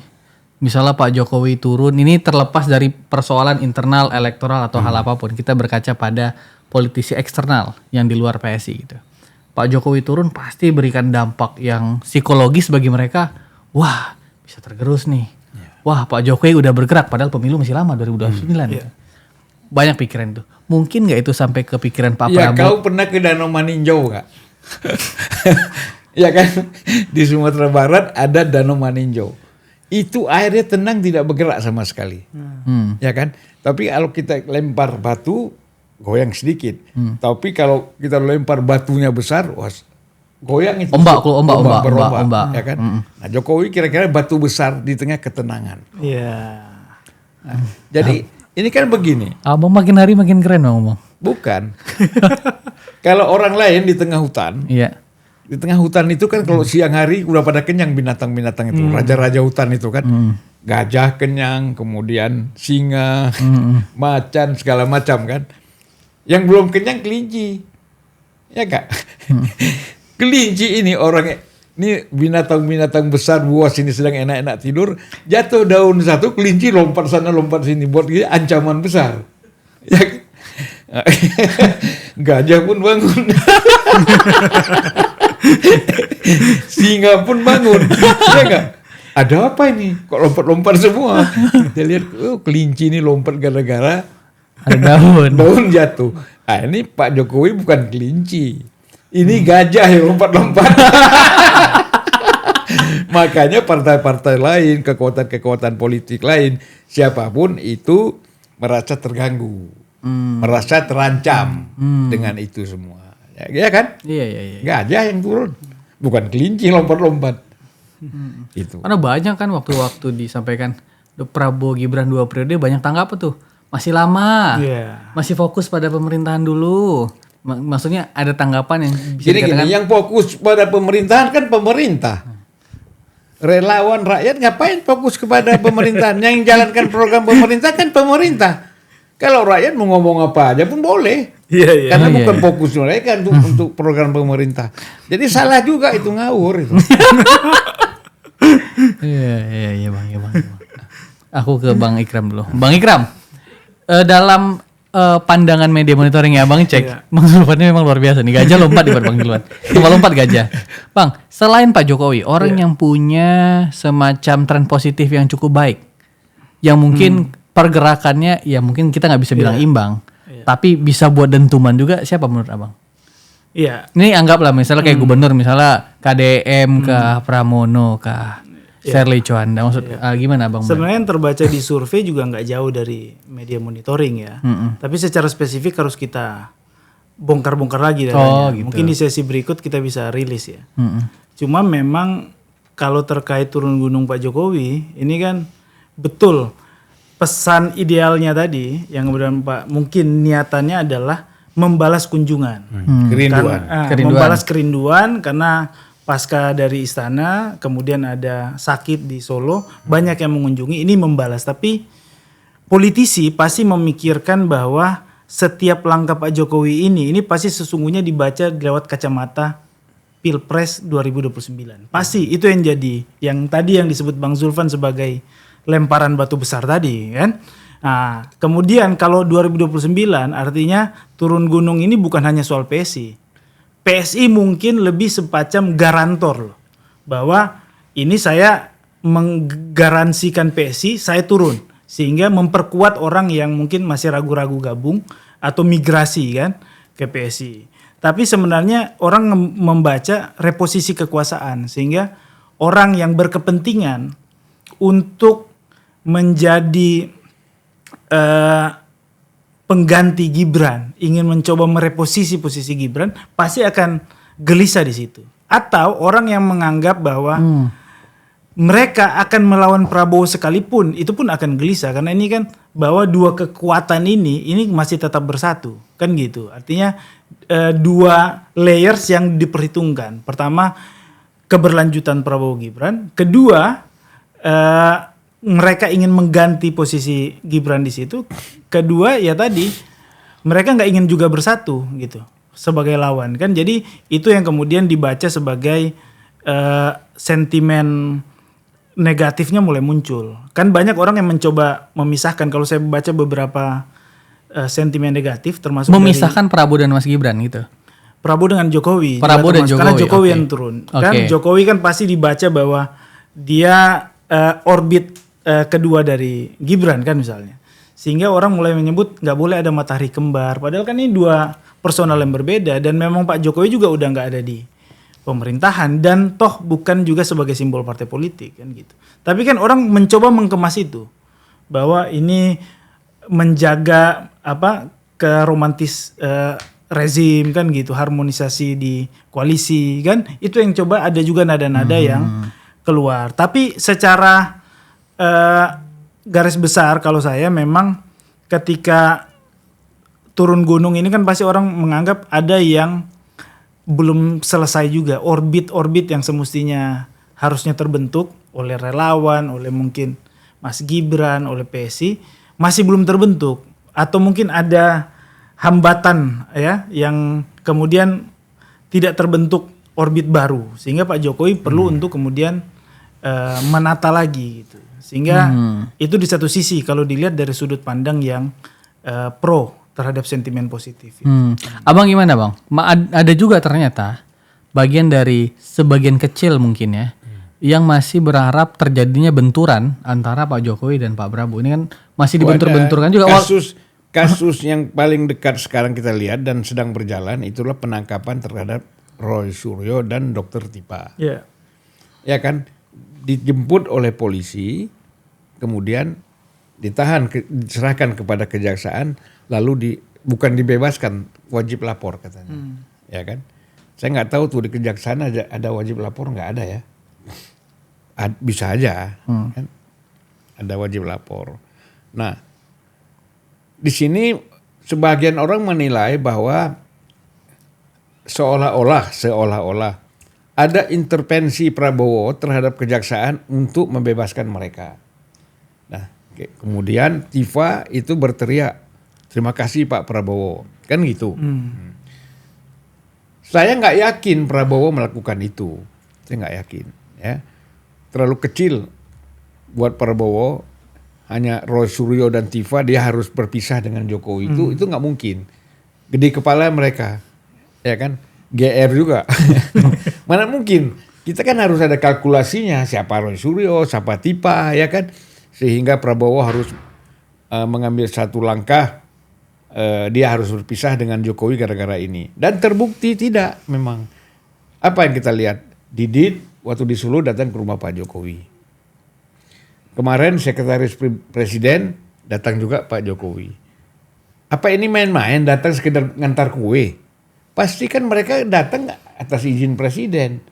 misalnya Pak Jokowi turun, ini terlepas dari persoalan internal elektoral atau hal apapun, kita berkaca pada politisi eksternal yang di luar PSI gitu. Pak Jokowi turun pasti berikan dampak yang psikologis bagi mereka. Wah, bisa tergerus nih. Wah, Pak Jokowi udah bergerak padahal pemilu masih lama 2029. Gitu. Banyak pikiran itu. Mungkin nggak itu sampai ke pikiran Pak Prabowo? Ya, kau pernah ke Danau Maninjau nggak? Ya kan, di Sumatera Barat ada Danau Maninjau. Itu airnya tenang, tidak bergerak sama sekali. Ya kan? Tapi kalau kita lempar batu, goyang sedikit. Tapi kalau kita lempar batunya besar, goyang itu. Ombak. Ya kan? Nah, Jokowi kira-kira batu besar di tengah ketenangan. Iya. Nah, jadi ini kan begini. Abang makin hari makin keren Bang. Bukan. Kalau orang lain di tengah hutan. Iya. Di tengah hutan itu kan kalau siang hari udah pada kenyang binatang-binatang itu. Raja-raja hutan itu kan. Gajah kenyang, kemudian singa, macan, segala macam kan. Yang belum kenyang kelinci. Ya Kak? Kelinci ini binatang-binatang besar buas ini sedang enak-enak tidur, jatuh daun satu, kelinci lompat sana lompat sini, buat dia ancaman besar. Ya, gajah pun bangun, singa pun bangun, ya Kak? Ada apa ini? Kok lompat-lompat semua? Dia lihat, kelinci ini lompat gara-gara ada daun jatuh. Ah, ini Pak Jokowi bukan kelinci. Ini gajah yang lompat-lompat. Makanya partai-partai lain, kekuatan-kekuatan politik lain, siapapun itu merasa terganggu, merasa terancam dengan itu semua. Ya kan? Iya. Gajah yang turun, bukan kelinci lompat-lompat. Itu. Karena banyak kan waktu-waktu disampaikan Prabowo Gibran 2 periode banyak tanggapan tuh. Masih lama. Iya. Masih fokus pada pemerintahan dulu. Maksudnya ada tanggapan yang bisa Gini, yang fokus pada pemerintahan kan pemerintah. Relawan rakyat ngapain fokus kepada pemerintahan? Yang jalankan program pemerintah kan pemerintah. Kalau rakyat mau ngomong apa aja pun boleh. Iya. Karena bukan fokus mereka untuk program pemerintah. Jadi salah juga itu, ngawur itu. Iya bang. Aku ke Bang Ikram dulu. Bang Ikram, dalam pandangan media monitoring ya Bang cek, Bang Zulfan ini memang luar biasa nih. Gajah lompat di Bang Zulfan. Lompat gajah. Bang, selain Pak Jokowi, orang yang punya semacam tren positif yang cukup baik, yang mungkin pergerakannya ya mungkin kita nggak bisa bilang imbang, tapi bisa buat dentuman juga, siapa menurut Abang? Iya. Ini anggaplah misalnya kayak gubernur, misalnya KDM kah, Pramono kah, Shirley Choanda, maksud gimana Bang? Sebenarnya yang terbaca di survei juga nggak jauh dari media monitoring ya. Tapi secara spesifik harus kita bongkar-bongkar lagi datanya. Gitu. Mungkin di sesi berikut kita bisa rilis ya. Cuma memang kalau terkait turun gunung Pak Jokowi, ini kan betul pesan idealnya tadi yang kemudian Pak mungkin niatannya adalah membalas kunjungan. Kerinduan. Membalas kerinduan karena pasca dari istana, kemudian ada sakit di Solo, banyak yang mengunjungi, ini membalas. Tapi politisi pasti memikirkan bahwa setiap langkah Pak Jokowi ini pasti sesungguhnya dibaca lewat kacamata Pilpres 2029. Pasti itu yang jadi, yang tadi yang disebut Bang Zulfan sebagai lemparan batu besar tadi kan. Nah, kemudian kalau 2029 artinya turun gunung ini bukan hanya soal PSI. PSI mungkin lebih semacam garantor loh, bahwa ini saya menggaransikan PSI saya turun, sehingga memperkuat orang yang mungkin masih ragu-ragu gabung atau migrasi kan ke PSI. Tapi sebenarnya orang membaca reposisi kekuasaan, sehingga orang yang berkepentingan untuk menjadi pengganti Gibran, ingin mencoba mereposisi posisi Gibran, pasti akan gelisah di situ. Atau orang yang menganggap bahwa mereka akan melawan Prabowo sekalipun, itu pun akan gelisah karena ini kan bahwa dua kekuatan ini masih tetap bersatu, kan gitu. Artinya dua layers yang diperhitungkan. Pertama, keberlanjutan Prabowo Gibran. Kedua, mereka ingin mengganti posisi Gibran di situ. Kedua ya tadi mereka nggak ingin juga bersatu gitu sebagai lawan kan. Jadi itu yang kemudian dibaca sebagai sentimen negatifnya mulai muncul. Kan banyak orang yang mencoba memisahkan. Kalau saya baca beberapa sentimen negatif termasuk memisahkan Prabowo dan Mas Gibran gitu. Prabowo dengan Jokowi. Prabowo dan Jokowi. Karena Jokowi yang turun. Kan Jokowi kan pasti dibaca bahwa dia orbit kedua dari Gibran kan misalnya. Sehingga orang mulai menyebut nggak boleh ada matahari kembar. Padahal kan ini dua personal yang berbeda. Dan memang Pak Jokowi juga udah nggak ada di pemerintahan. Dan toh bukan juga sebagai simbol partai politik kan gitu. Tapi kan orang mencoba mengemas itu. Bahwa ini menjaga keromantis rezim kan gitu. Harmonisasi di koalisi kan. Itu yang coba ada juga nada-nada yang keluar. Tapi secara garis besar kalau saya memang ketika turun gunung ini kan pasti orang menganggap ada yang belum selesai juga. Orbit-orbit yang semestinya harusnya terbentuk oleh relawan, oleh mungkin Mas Gibran, oleh PSI masih belum terbentuk. Atau mungkin ada hambatan ya yang kemudian tidak terbentuk orbit baru. Sehingga Pak Jokowi perlu untuk kemudian menata lagi gitu. Sehingga itu di satu sisi kalau dilihat dari sudut pandang yang pro terhadap sentimen positif. Abang gimana Bang? Ada juga ternyata bagian dari sebagian kecil mungkin ya yang masih berharap terjadinya benturan antara Pak Jokowi dan Pak Prabowo. Ini kan masih dibentur-benturkan juga. Kasus yang paling dekat sekarang kita lihat dan sedang berjalan itulah penangkapan terhadap Roy Suryo dan Dr. Tipa. Yeah. Ya kan? dijemput oleh polisi, kemudian ditahan, diserahkan kepada kejaksaan, lalu bukan dibebaskan, wajib lapor katanya, ya kan? Saya nggak tahu tuh di kejaksaan ada wajib lapor, nggak ada ya? Bisa aja, kan? Ada wajib lapor. Nah, di sini sebagian orang menilai bahwa seolah-olah ada intervensi Prabowo terhadap kejaksaan untuk membebaskan mereka. Nah, kemudian Tifa itu berteriak, terima kasih Pak Prabowo, kan gitu. Saya nggak yakin Prabowo melakukan itu, saya nggak yakin. Ya, terlalu kecil buat Prabowo. Hanya Roy Suryo dan Tifa, dia harus berpisah dengan Jokowi. Itu nggak mungkin. Gede kepala mereka, ya kan? GR juga. Mana mungkin? Kita kan harus ada kalkulasinya, siapa Roy Suryo, siapa Tifa, ya kan? Sehingga Prabowo harus mengambil satu langkah, dia harus berpisah dengan Jokowi gara-gara ini. Dan terbukti tidak memang. Apa yang kita lihat? Didit waktu di Solo datang ke rumah Pak Jokowi. Kemarin sekretaris presiden datang juga Pak Jokowi. Apa ini main-main datang sekedar ngantar kue? Pasti kan mereka datang atas izin presiden.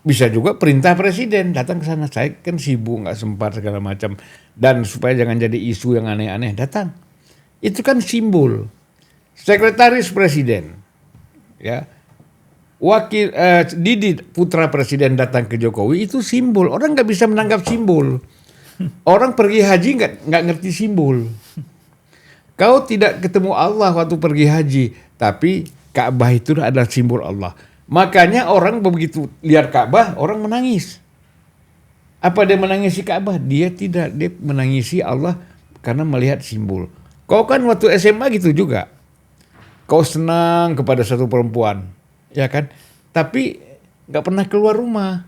Bisa juga perintah presiden datang ke sana. Saya kan sibuk, nggak sempat segala macam. Dan supaya jangan jadi isu yang aneh-aneh datang. Itu kan simbol. Sekretaris presiden, ya, wakil Didi putra presiden datang ke Jokowi itu simbol. Orang nggak bisa menanggap simbol. Orang pergi haji nggak ngerti simbol. Kau tidak ketemu Allah waktu pergi haji, tapi Ka'bah itu adalah simbol Allah. Makanya orang begitu lihat Ka'bah, orang menangis. Apa dia menangisi Ka'bah? Dia tidak, dia menangisi Allah karena melihat simbol. Kau kan waktu SMA gitu juga. Kau senang kepada satu perempuan, ya kan? Tapi nggak pernah keluar rumah.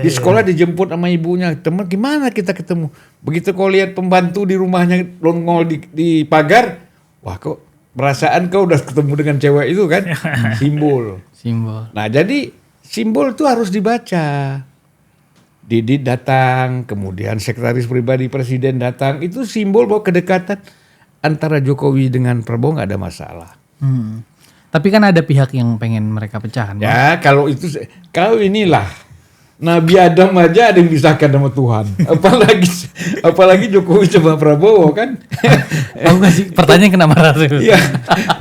Di sekolah dijemput sama ibunya. Teman, gimana kita ketemu? Begitu kau lihat pembantu di rumahnya nongol di pagar, wah kok perasaan kau udah ketemu dengan cewek itu kan? Simbol. Nah jadi simbol itu harus dibaca. Didit datang, kemudian sekretaris pribadi presiden datang. Itu simbol bahwa kedekatan antara Jokowi dengan Prabowo nggak ada masalah. Tapi kan ada pihak yang pengen mereka pecahkan. Ya kalau inilah Nabi Adam aja ada yang pisahkan sama Tuhan. Apalagi Jokowi sama Prabowo kan. Tahu gak sih pertanyaan kenapa marah? Ya,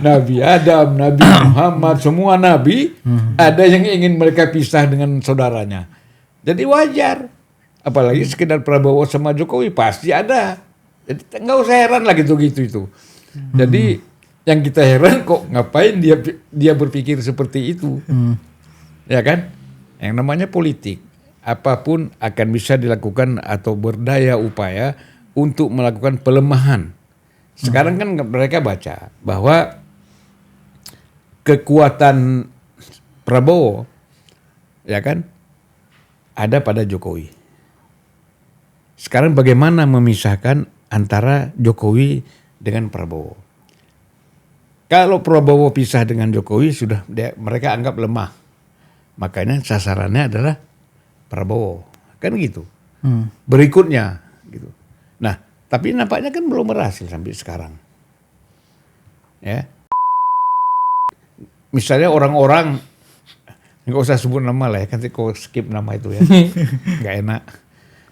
Nabi Adam, Nabi Muhammad, semua nabi ada yang ingin mereka pisah dengan saudaranya. Jadi wajar. Apalagi sekedar Prabowo sama Jokowi pasti ada. Jadi nggak usah heran lah gitu-gitu itu. Jadi yang kita heran kok ngapain dia berpikir seperti itu. Ya kan? Yang namanya politik. Apapun akan bisa dilakukan atau berdaya upaya untuk melakukan pelemahan. Sekarang kan mereka baca bahwa kekuatan Prabowo, ya kan, ada pada Jokowi. Sekarang bagaimana memisahkan antara Jokowi dengan Prabowo? Kalau Prabowo pisah dengan Jokowi sudah mereka anggap lemah. Makanya sasarannya adalah Prabowo. Kan gitu. Berikutnya gitu. Nah, tapi nampaknya kan belum berhasil sampai sekarang. Ya. Misalnya orang-orang, nggak usah sebut nama lah ya, kan kok skip nama itu ya. Nggak enak.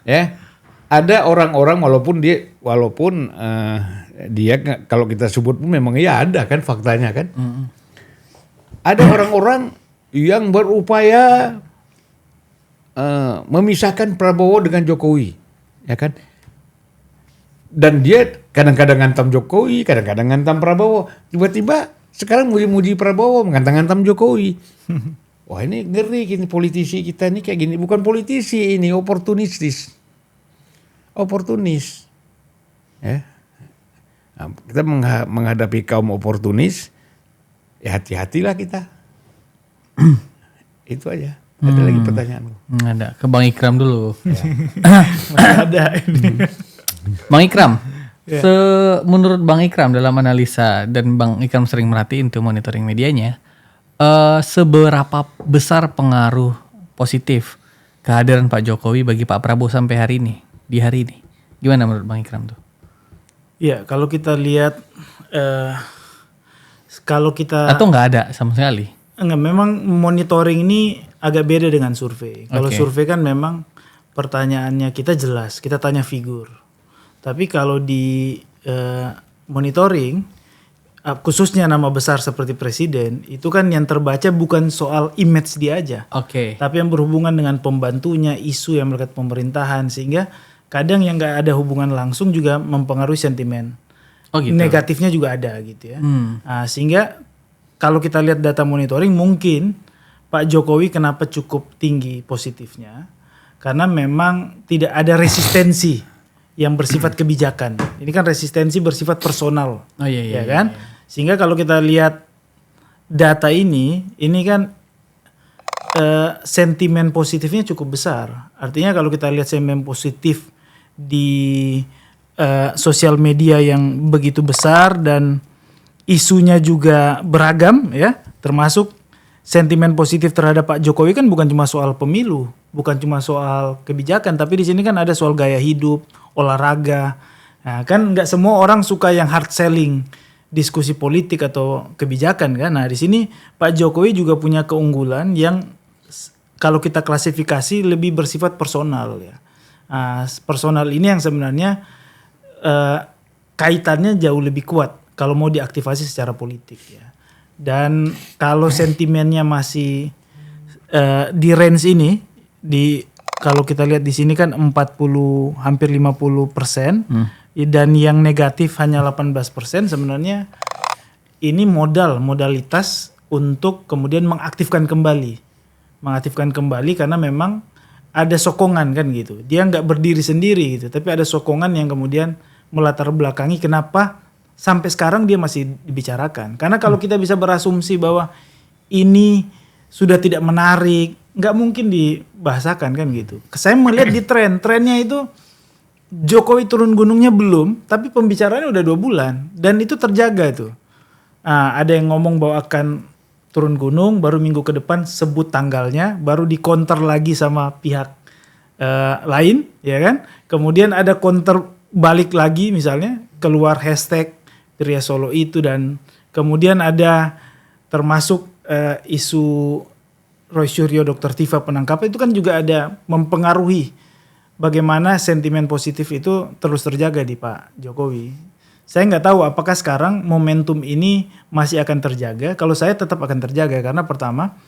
Ya. Ada orang-orang walaupun dia kalau kita sebut pun memang ya ada kan faktanya kan. Ada orang-orang yang berupaya memisahkan Prabowo dengan Jokowi, ya kan? Dan dia kadang-kadang ngantam Jokowi, kadang-kadang ngantam Prabowo. Tiba-tiba sekarang muji-muji Prabowo, ngantam-ngantam Jokowi. Wah ini ngeri gini politisi kita ini kayak gini. Bukan politisi ini, oportunis. Ya. Nah, kita menghadapi kaum oportunis, ya hati-hatilah kita. Itu aja. Ada lagi pertanyaan? Ada. Ke Bang Ikram dulu. Masih ada ini. Bang Ikram, menurut Bang Ikram dalam analisa dan Bang Ikram sering merhatiin tuh monitoring medianya, seberapa besar pengaruh positif kehadiran Pak Jokowi bagi Pak Prabowo sampai hari ini, di hari ini. Gimana menurut Bang Ikram tuh? Ya, kalau kita lihat kalau kita Atau nggak ada sama sekali? enggak, memang monitoring ini agak beda dengan survei. Kalau survei kan memang pertanyaannya kita jelas, kita tanya figur. Tapi kalau di monitoring, khususnya nama besar seperti presiden, itu kan yang terbaca bukan soal image dia aja, Oke. tapi yang berhubungan dengan pembantunya, isu yang melekat pemerintahan, sehingga kadang yang nggak ada hubungan langsung juga mempengaruhi sentimen. Oh gitu. Negatifnya juga ada gitu ya. Nah, sehingga kalau kita lihat data monitoring, mungkin Pak Jokowi kenapa cukup tinggi positifnya, karena memang tidak ada resistensi yang bersifat kebijakan. Ini kan resistensi bersifat personal, Oh iya. ya kan? Sehingga kalau kita lihat data ini kan sentimen positifnya cukup besar. Artinya kalau kita lihat sentimen positif di sosial media yang begitu besar dan isunya juga beragam ya, termasuk sentimen positif terhadap Pak Jokowi kan bukan cuma soal pemilu, bukan cuma soal kebijakan, tapi di sini kan ada soal gaya hidup, olahraga. Nah, kan nggak semua orang suka yang hard selling diskusi politik atau kebijakan kan. Nah, di sini Pak Jokowi juga punya keunggulan yang kalau kita klasifikasi lebih bersifat personal ya. Nah, personal ini yang sebenarnya kaitannya jauh lebih kuat kalau mau diaktifasi secara politik ya. Dan kalau sentimennya masih di range ini, kalau kita lihat di sini kan 40 hampir 50%, dan yang negatif hanya 18%, sebenarnya ini modalitas untuk kemudian mengaktifkan kembali karena memang ada sokongan kan gitu. Dia nggak berdiri sendiri gitu, tapi ada sokongan yang kemudian melatar belakangi kenapa sampai sekarang dia masih dibicarakan. Karena kalau kita bisa berasumsi bahwa ini sudah tidak menarik, nggak mungkin dibahasakan kan gitu. Saya melihat di trennya itu Jokowi turun gunungnya belum, tapi pembicaraannya udah 2 bulan dan itu terjaga tuh. Ada yang ngomong bahwa akan turun gunung, baru minggu ke depan sebut tanggalnya, baru dikonter lagi sama pihak lain, ya kan? Kemudian ada counter balik lagi, misalnya keluar hashtag Pria Solo itu, dan kemudian ada termasuk isu Roy Suryo, Dr. Tifa penangkapan, itu kan juga ada mempengaruhi bagaimana sentimen positif itu terus terjaga di Pak Jokowi. Saya nggak tahu apakah sekarang momentum ini masih akan terjaga. Kalau saya tetap akan terjaga karena pertama,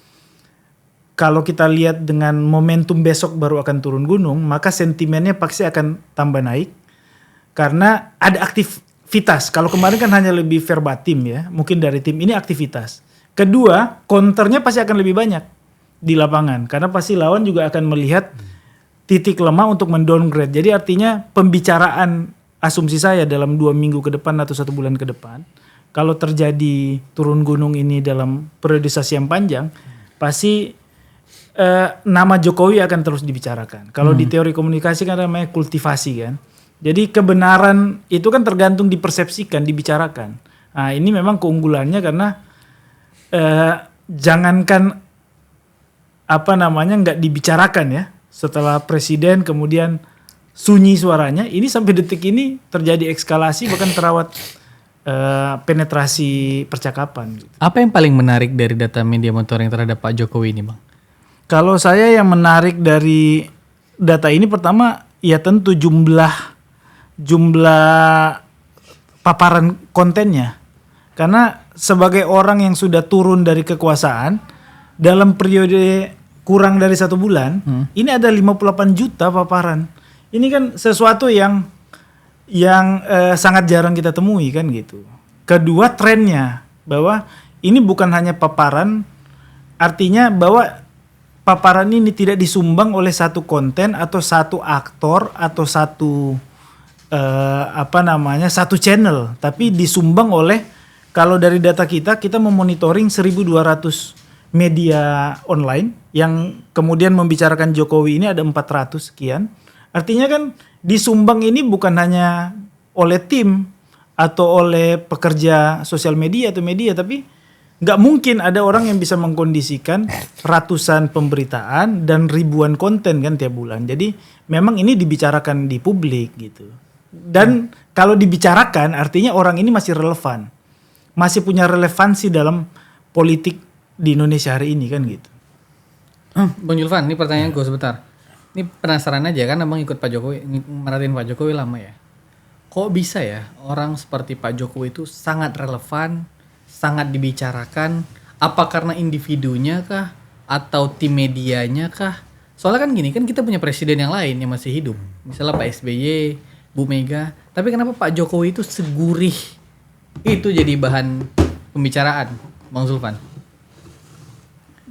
kalau kita lihat dengan momentum besok baru akan turun gunung, maka sentimennya pasti akan tambah naik karena ada aktivitas. Kalau kemarin kan hanya lebih verbatim ya, mungkin dari tim ini aktivitas. Kedua, counternya pasti akan lebih banyak di lapangan karena pasti lawan juga akan melihat titik lemah untuk mendowngrade. Jadi artinya pembicaraan, asumsi saya dalam 2 minggu ke depan atau 1 bulan ke depan, kalau terjadi turun gunung ini dalam periodisasi yang panjang, pasti nama Jokowi akan terus dibicarakan. Kalau di teori komunikasi kan namanya kultivasi kan. Jadi kebenaran itu kan tergantung dipersepsikan, dibicarakan. Nah ini memang keunggulannya karena jangankan nggak dibicarakan ya. Setelah presiden kemudian sunyi suaranya, ini sampai detik ini terjadi eskalasi bahkan terawat penetrasi percakapan. Apa yang paling menarik dari data media monitoring terhadap Pak Jokowi ini, Bang? Kalau saya yang menarik dari data ini pertama ya tentu jumlah paparan kontennya. Karena sebagai orang yang sudah turun dari kekuasaan dalam periode kurang dari 1 bulan, ini ada 58 juta paparan. Ini kan sesuatu yang sangat jarang kita temui kan gitu. Kedua, trennya bahwa ini bukan hanya paparan, artinya bahwa paparan ini tidak disumbang oleh satu konten atau satu aktor atau satu satu channel, tapi disumbang oleh, kalau dari data kita memonitoring 1.200 media online yang kemudian membicarakan Jokowi ini ada 400 sekian. Artinya kan disumbang ini bukan hanya oleh tim atau oleh pekerja sosial media atau media, tapi Nggak mungkin ada orang yang bisa mengkondisikan ratusan pemberitaan dan ribuan konten kan tiap bulan. Jadi memang ini dibicarakan di publik gitu. Dan kalau dibicarakan artinya orang ini masih relevan. Masih punya relevansi dalam politik di Indonesia hari ini kan gitu. Bang Julvan, ini pertanyaan gue sebentar. Ini penasaran aja kan abang ikut Pak Jokowi, merhatiin Pak Jokowi lama ya. Kok bisa ya orang seperti Pak Jokowi itu sangat relevan, sangat dibicarakan, apa karena individunya kah atau tim medianya kah? Soalnya kan gini, kan kita punya presiden yang lain yang masih hidup. Misalnya Pak SBY, Bu Mega, tapi kenapa Pak Jokowi itu segurih itu jadi bahan pembicaraan, Bang Zulfan?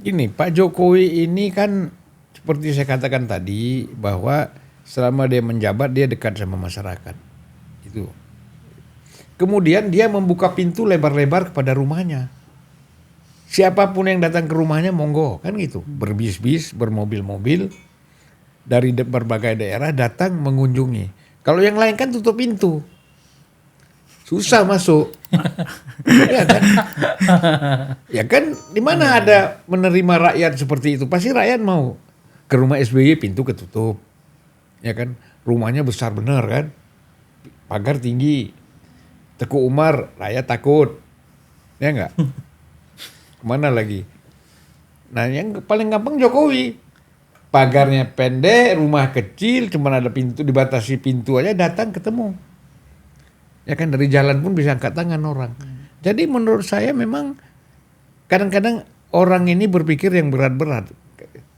Gini, Pak Jokowi ini kan seperti saya katakan tadi bahwa selama dia menjabat dia dekat sama masyarakat. Itu. Kemudian dia membuka pintu lebar-lebar kepada rumahnya. Siapapun yang datang ke rumahnya monggo, kan gitu. Berbis-bis, bermobil-mobil dari berbagai daerah datang mengunjungi. Kalau yang lain kan tutup pintu. Susah masuk. Ya kan? Ya kan di mana ada menerima rakyat seperti itu? Pasti rakyat mau ke rumah SBY pintu ketutup. Ya kan? Rumahnya besar benar kan? Pagar tinggi. Teguh Umar, rakyat takut. Ya enggak? Kemana lagi? Nah yang paling gampang Jokowi. Pagarnya pendek, rumah kecil, cuma ada pintu, dibatasi pintu aja datang ketemu. Ya kan dari jalan pun bisa angkat tangan orang. Jadi menurut saya memang kadang-kadang orang ini berpikir yang berat-berat.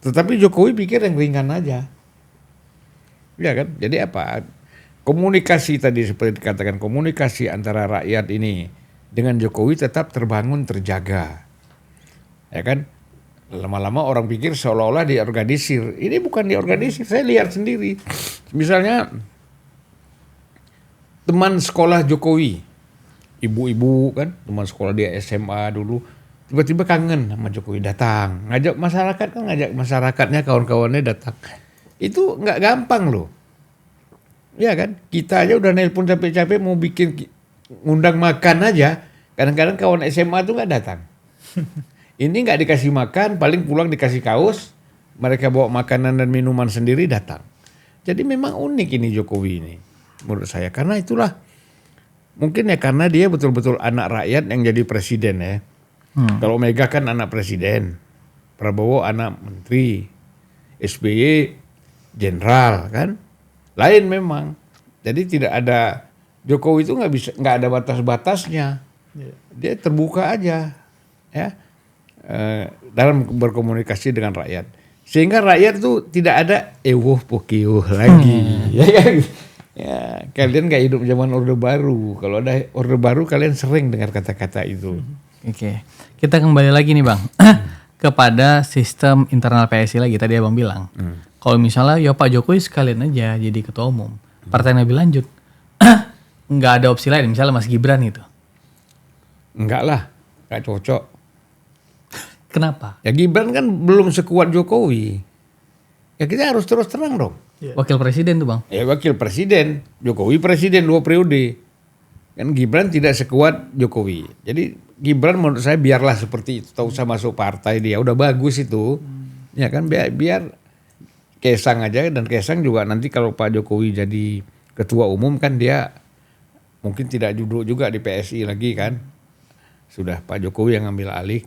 Tetapi Jokowi pikir yang ringan aja. Ya kan? Jadi apa? Komunikasi tadi seperti dikatakan, komunikasi antara rakyat ini dengan Jokowi tetap terbangun, terjaga. Ya kan? Lama-lama orang pikir seolah-olah diorganisir. Ini bukan diorganisir, saya lihat sendiri. Misalnya teman sekolah Jokowi, ibu-ibu kan, teman sekolah dia SMA dulu, tiba-tiba kangen sama Jokowi, datang. Ngajak masyarakat kan, ngajak masyarakatnya, kawan-kawannya datang. Itu nggak gampang loh. Ya kan, kita aja udah nelpon capek-capek mau bikin ngundang makan aja, kadang-kadang kawan SMA tuh nggak datang. Ini nggak dikasih makan, paling pulang dikasih kaos, mereka bawa makanan dan minuman sendiri datang. Jadi memang unik ini Jokowi ini, menurut saya. Karena itulah, mungkin ya karena dia betul-betul anak rakyat yang jadi presiden ya. Kalau Mega kan anak presiden, Prabowo anak menteri, SBY jenderal kan. Lain memang. Jadi tidak ada, Jokowi itu nggak ada batas-batasnya. Dia terbuka aja ya dalam berkomunikasi dengan rakyat. Sehingga rakyat itu tidak ada pokiuh lagi. Ya kan? Ya, kalian nggak hidup zaman Orde Baru. Kalau ada Orde Baru kalian sering dengar kata-kata itu. Oke. Kita kembali lagi nih Bang. Kepada sistem internal PSI lagi tadi Abang bilang. Kalau misalnya ya Pak Jokowi sekalian aja jadi ketua umum, partai lebih lanjut, nggak ada opsi lain, misalnya Mas Gibran gitu. Enggak lah, nggak cocok. Kenapa? Ya Gibran kan belum sekuat Jokowi. Ya kita harus terus terang dong. Wakil presiden tuh Bang. Ya wakil presiden, Jokowi presiden 2 periode. Kan Gibran tidak sekuat Jokowi. Jadi Gibran menurut saya biarlah seperti itu, tak usah masuk partai dia, udah bagus itu. Ya kan biar Kaisang aja, dan Kaisang juga nanti kalau Pak Jokowi jadi ketua umum kan dia mungkin tidak duduk juga di PSI lagi kan. Sudah Pak Jokowi yang ngambil alih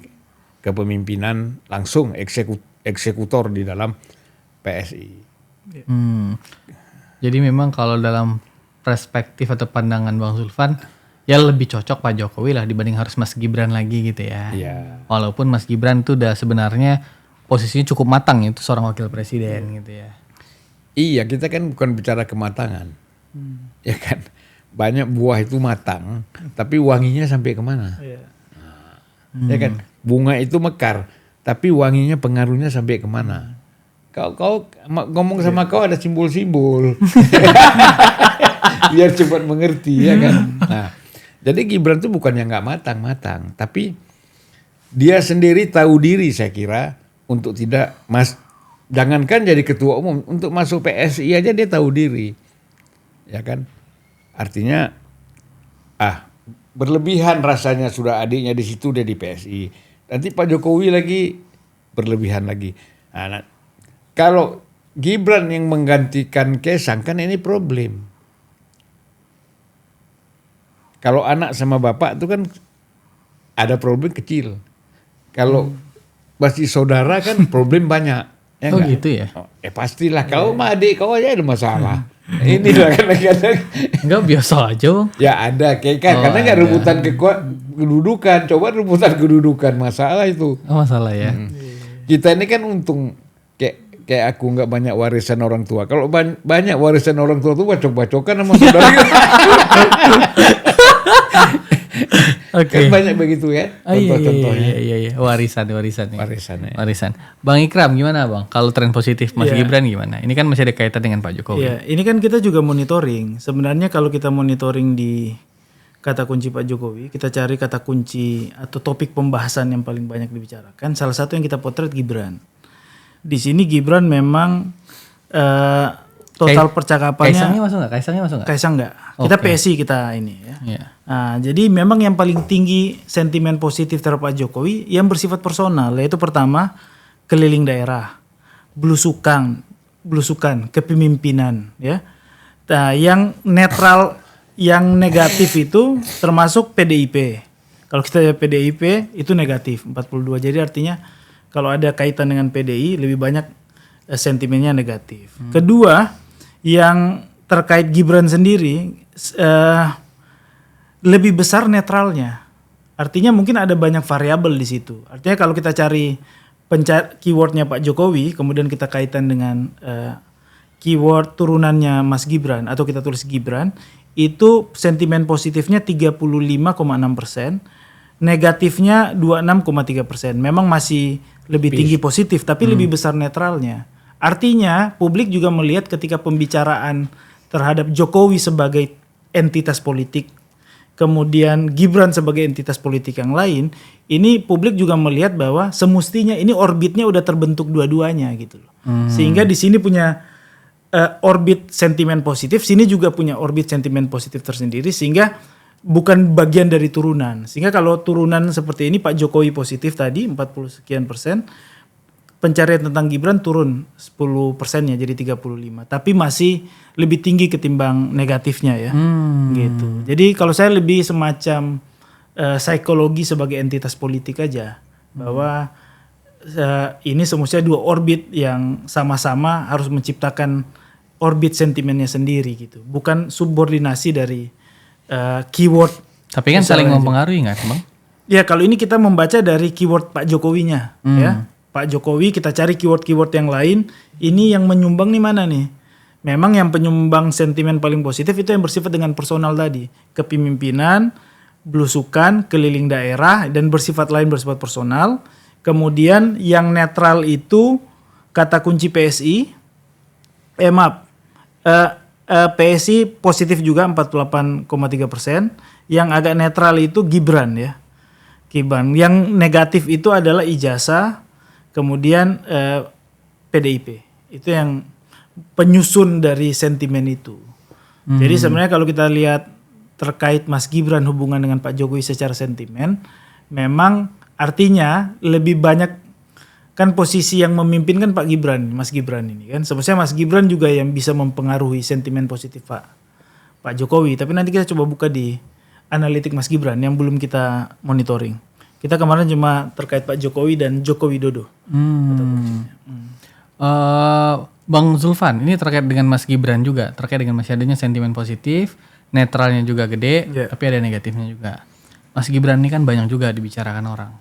kepemimpinan langsung eksekutor di dalam PSI. Jadi memang kalau dalam perspektif atau pandangan Bang Zulfan ya lebih cocok Pak Jokowi lah dibanding harus Mas Gibran lagi gitu ya. Iya. Walaupun Mas Gibran itu udah sebenarnya posisinya cukup matang itu seorang wakil presiden gitu ya. Iya, kita kan bukan bicara kematangan. Ya kan. Banyak buah itu matang, tapi wanginya sampai kemana? Ya kan. Bunga itu mekar, tapi wanginya pengaruhnya sampai kemana? Kau ngomong sama kau ada simbol-simbol. Biar cepat mengerti ya kan. Nah, jadi Gibran itu bukan yang nggak matang-matang, tapi dia sendiri tahu diri saya kira untuk tidak jangankan jadi ketua umum, untuk masuk PSI aja dia tahu diri. Ya kan? Artinya berlebihan rasanya sudah adiknya di situ dia di PSI. Nanti Pak Jokowi lagi berlebihan lagi. Nah, kalau Gibran yang menggantikan Kaisang kan ini problem. Kalau anak sama bapak itu kan ada problem kecil. Kalau masih saudara kan problem banyak. Ya Oh enggak? gitu ya? Pastilah kau sama adik kau aja ada masalah. Inilah kadang-kadang. Enggak, biasa aja bang. Ya ada kayak kan karena nggak rebutan kedudukan. Coba rebutan kedudukan masalah itu. Oh, masalah ya. Kita ini kan untung kayak aku nggak banyak warisan orang tua. Kalau banyak warisan orang tua tuh bacok-bacokan sama saudara. Oke. Kan banyak begitu ya contoh-contohnya. Iya. Warisan ya. Warisannya. Warisan. Bang Ikram gimana bang? Kalau tren positif Mas Gibran gimana? Ini kan masih ada kaitan dengan Pak Jokowi. Iya, ini kan kita juga monitoring. Sebenarnya kalau kita monitoring di kata kunci Pak Jokowi, kita cari kata kunci atau topik pembahasan yang paling banyak dibicarakan. Salah satu yang kita potret Gibran. Di sini Gibran memang total percakapannya. Kaisangnya masuk nggak? Kaisang nggak. Kita PSI kita ini ya. Iya. Nah, jadi memang yang paling tinggi sentimen positif terhadap Pak Jokowi yang bersifat personal, yaitu pertama keliling daerah, belusukan kepemimpinan ya. Nah, yang netral, yang negatif itu termasuk PDIP. Kalau kita lihat PDIP itu negatif 42. Jadi artinya kalau ada kaitan dengan PDI lebih banyak sentimennya negatif. Kedua, yang terkait Gibran sendiri lebih besar netralnya. Artinya mungkin ada banyak variabel di situ. Artinya kalau kita cari keywordnya Pak Jokowi, kemudian kita kaitan dengan keyword turunannya Mas Gibran atau kita tulis Gibran, itu sentimen positifnya 35,6%, negatifnya 26,3%. Memang masih lebih tinggi positif, tapi lebih besar netralnya. Artinya publik juga melihat ketika pembicaraan terhadap Jokowi sebagai entitas politik, kemudian Gibran sebagai entitas politik yang lain, ini publik juga melihat bahwa semestinya ini orbitnya udah terbentuk dua-duanya gitu loh. Sehingga di sini punya orbit sentimen positif, sini juga punya orbit sentimen positif tersendiri, sehingga bukan bagian dari turunan. Sehingga kalau turunan seperti ini Pak Jokowi positif tadi 40 sekian persen, pencarian tentang Gibran turun 10%-nya jadi 35. Tapi masih lebih tinggi ketimbang negatifnya ya. Gitu. Jadi kalau saya lebih semacam psikologi sebagai entitas politik aja. Bahwa ini semestinya dua orbit yang sama-sama harus menciptakan orbit sentimennya sendiri gitu. Bukan subordinasi dari keyword. Tapi kan saling mempengaruhi nggak bang? Ya kalau ini kita membaca dari keyword Pak Jokowinya ya. Pak Jokowi kita cari keyword-keyword yang lain, ini yang menyumbang nih mana nih? Memang yang penyumbang sentimen paling positif itu yang bersifat dengan personal tadi. Kepemimpinan, belusukan, keliling daerah, dan bersifat lain bersifat personal. Kemudian yang netral itu kata kunci PSI, PSI positif juga 48,3%. Yang agak netral itu Gibran ya. Gibran. Yang negatif itu adalah ijazah, kemudian PDIP. Itu yang penyusun dari sentimen itu. Jadi sebenarnya kalau kita lihat terkait Mas Gibran hubungan dengan Pak Jokowi secara sentimen, memang artinya lebih banyak kan posisi yang memimpin kan Mas Gibran ini kan. Sebenarnya Mas Gibran juga yang bisa mempengaruhi sentimen positif Pak Jokowi. Tapi nanti kita coba buka di analitik Mas Gibran yang belum kita monitoring. Kita kemarin cuma terkait Pak Jokowi dan Joko Widodo. Bang Zulfan, ini terkait dengan Mas Gibran juga, terkait dengan masih adanya sentimen positif, netralnya juga gede, tapi ada negatifnya juga. Mas Gibran ini kan banyak juga dibicarakan orang.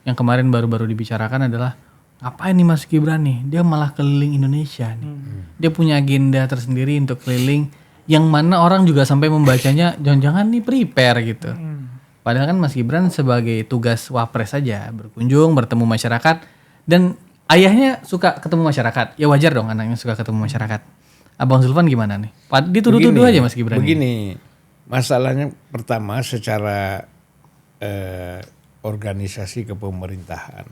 Yang kemarin baru-baru dibicarakan adalah, ngapain nih Mas Gibran nih? Dia malah keliling Indonesia nih. Dia punya agenda tersendiri untuk keliling, yang mana orang juga sampai membacanya, jangan-jangan nih prepare gitu. Padahal kan Mas Gibran sebagai tugas wapres saja, berkunjung, bertemu masyarakat, dan ayahnya suka ketemu masyarakat. Ya wajar dong anaknya suka ketemu masyarakat. Abang Zulfan gimana nih? Dituduh-tuduh aja Mas Gibran. Begini, masalahnya pertama secara organisasi kepemerintahan.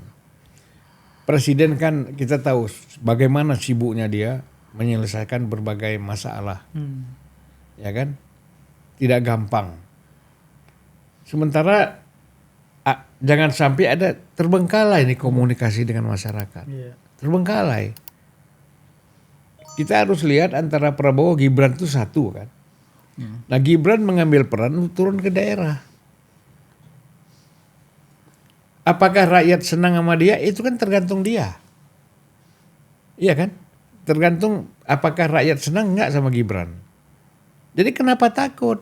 Presiden kan kita tahu bagaimana sibuknya dia menyelesaikan berbagai masalah. Ya kan? Tidak gampang. Sementara jangan sampai ada terbengkalai nih komunikasi dengan masyarakat. Iya. Terbengkalai. Kita harus lihat antara Prabowo Gibran itu satu kan. Nah Gibran mengambil peran untuk turun ke daerah. Apakah rakyat senang sama dia? Itu kan tergantung dia. Iya kan? Tergantung apakah rakyat senang nggak sama Gibran. Jadi kenapa takut?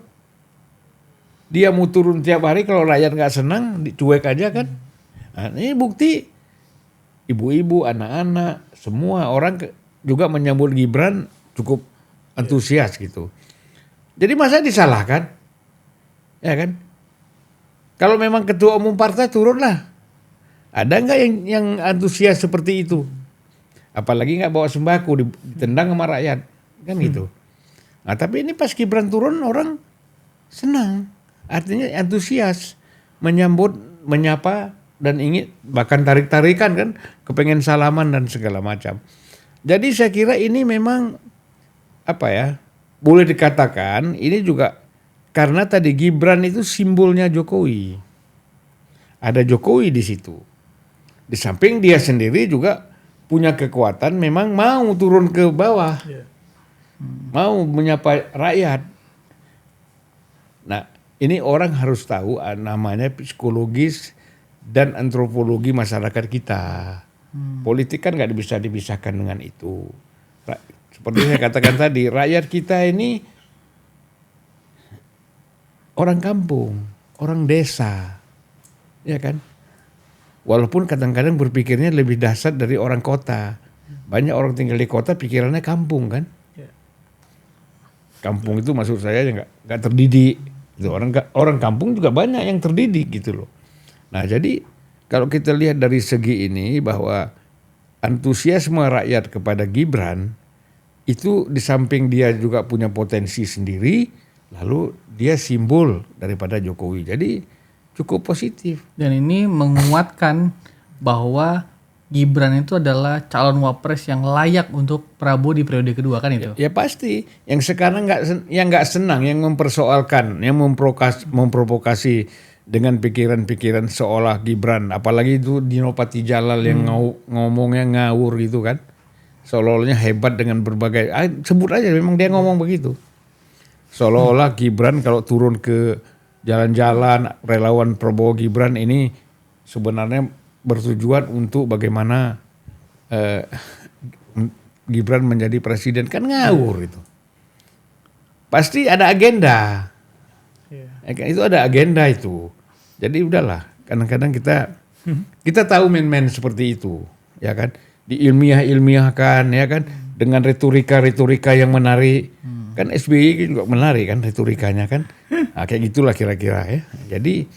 Dia mau turun tiap hari, kalau rakyat nggak senang, dicuek aja kan. Nah, ini bukti ibu-ibu, anak-anak, semua orang juga menyambut Gibran cukup antusias gitu. Jadi masa disalahkan? Ya kan? Kalau memang ketua umum partai turunlah. Ada nggak yang antusias seperti itu? Apalagi nggak bawa sembako, ditendang sama rakyat. Kan gitu. Nah tapi ini pas Gibran turun orang senang. Artinya antusias. Menyambut, menyapa, dan ingin bahkan tarik-tarikan kan. Kepengen salaman dan segala macam. Jadi saya kira ini memang boleh dikatakan ini juga karena tadi Gibran itu simbolnya Jokowi. Ada Jokowi di situ. Di samping dia sendiri juga punya kekuatan memang mau turun ke bawah. Mau menyapa rakyat. Nah, ini orang harus tahu namanya psikologis dan antropologi masyarakat kita. Politik kan nggak bisa dipisahkan dengan itu. Seperti saya katakan tadi, rakyat kita ini orang kampung, orang desa, ya kan? Walaupun kadang-kadang berpikirnya lebih dahsyat dari orang kota. Banyak orang tinggal di kota pikirannya kampung kan? Kampung itu maksud saya nggak terdidik. Orang kampung juga banyak yang terdidik gitu loh. Nah jadi kalau kita lihat dari segi ini bahwa antusiasme rakyat kepada Gibran itu di samping dia juga punya potensi sendiri, lalu dia simbol daripada Jokowi. Jadi cukup positif. Dan ini menguatkan bahwa Gibran itu adalah calon wapres yang layak untuk Prabowo di periode kedua kan itu? Ya pasti. Yang sekarang nggak senang, yang mempersoalkan, yang memprovokasi dengan pikiran-pikiran seolah Gibran, apalagi itu Dino Patijalal yang ngomongnya ngawur gitu kan, seolah-olahnya hebat dengan berbagai, sebut aja memang dia ngomong begitu, seolah-olah Gibran kalau turun ke jalan-jalan relawan Prabowo Gibran ini sebenarnya bertujuan untuk bagaimana Gibran menjadi presiden, kan ngawur itu, pasti ada agenda, itu ada agenda itu. Jadi udahlah, kadang-kadang kita tahu main-main seperti itu, ya kan, diilmiah-ilmiahkan, ya kan, dengan retorika yang menarik, kan SBY juga menarik kan retorikanya kan, nah, kayak gitulah kira-kira ya. Jadi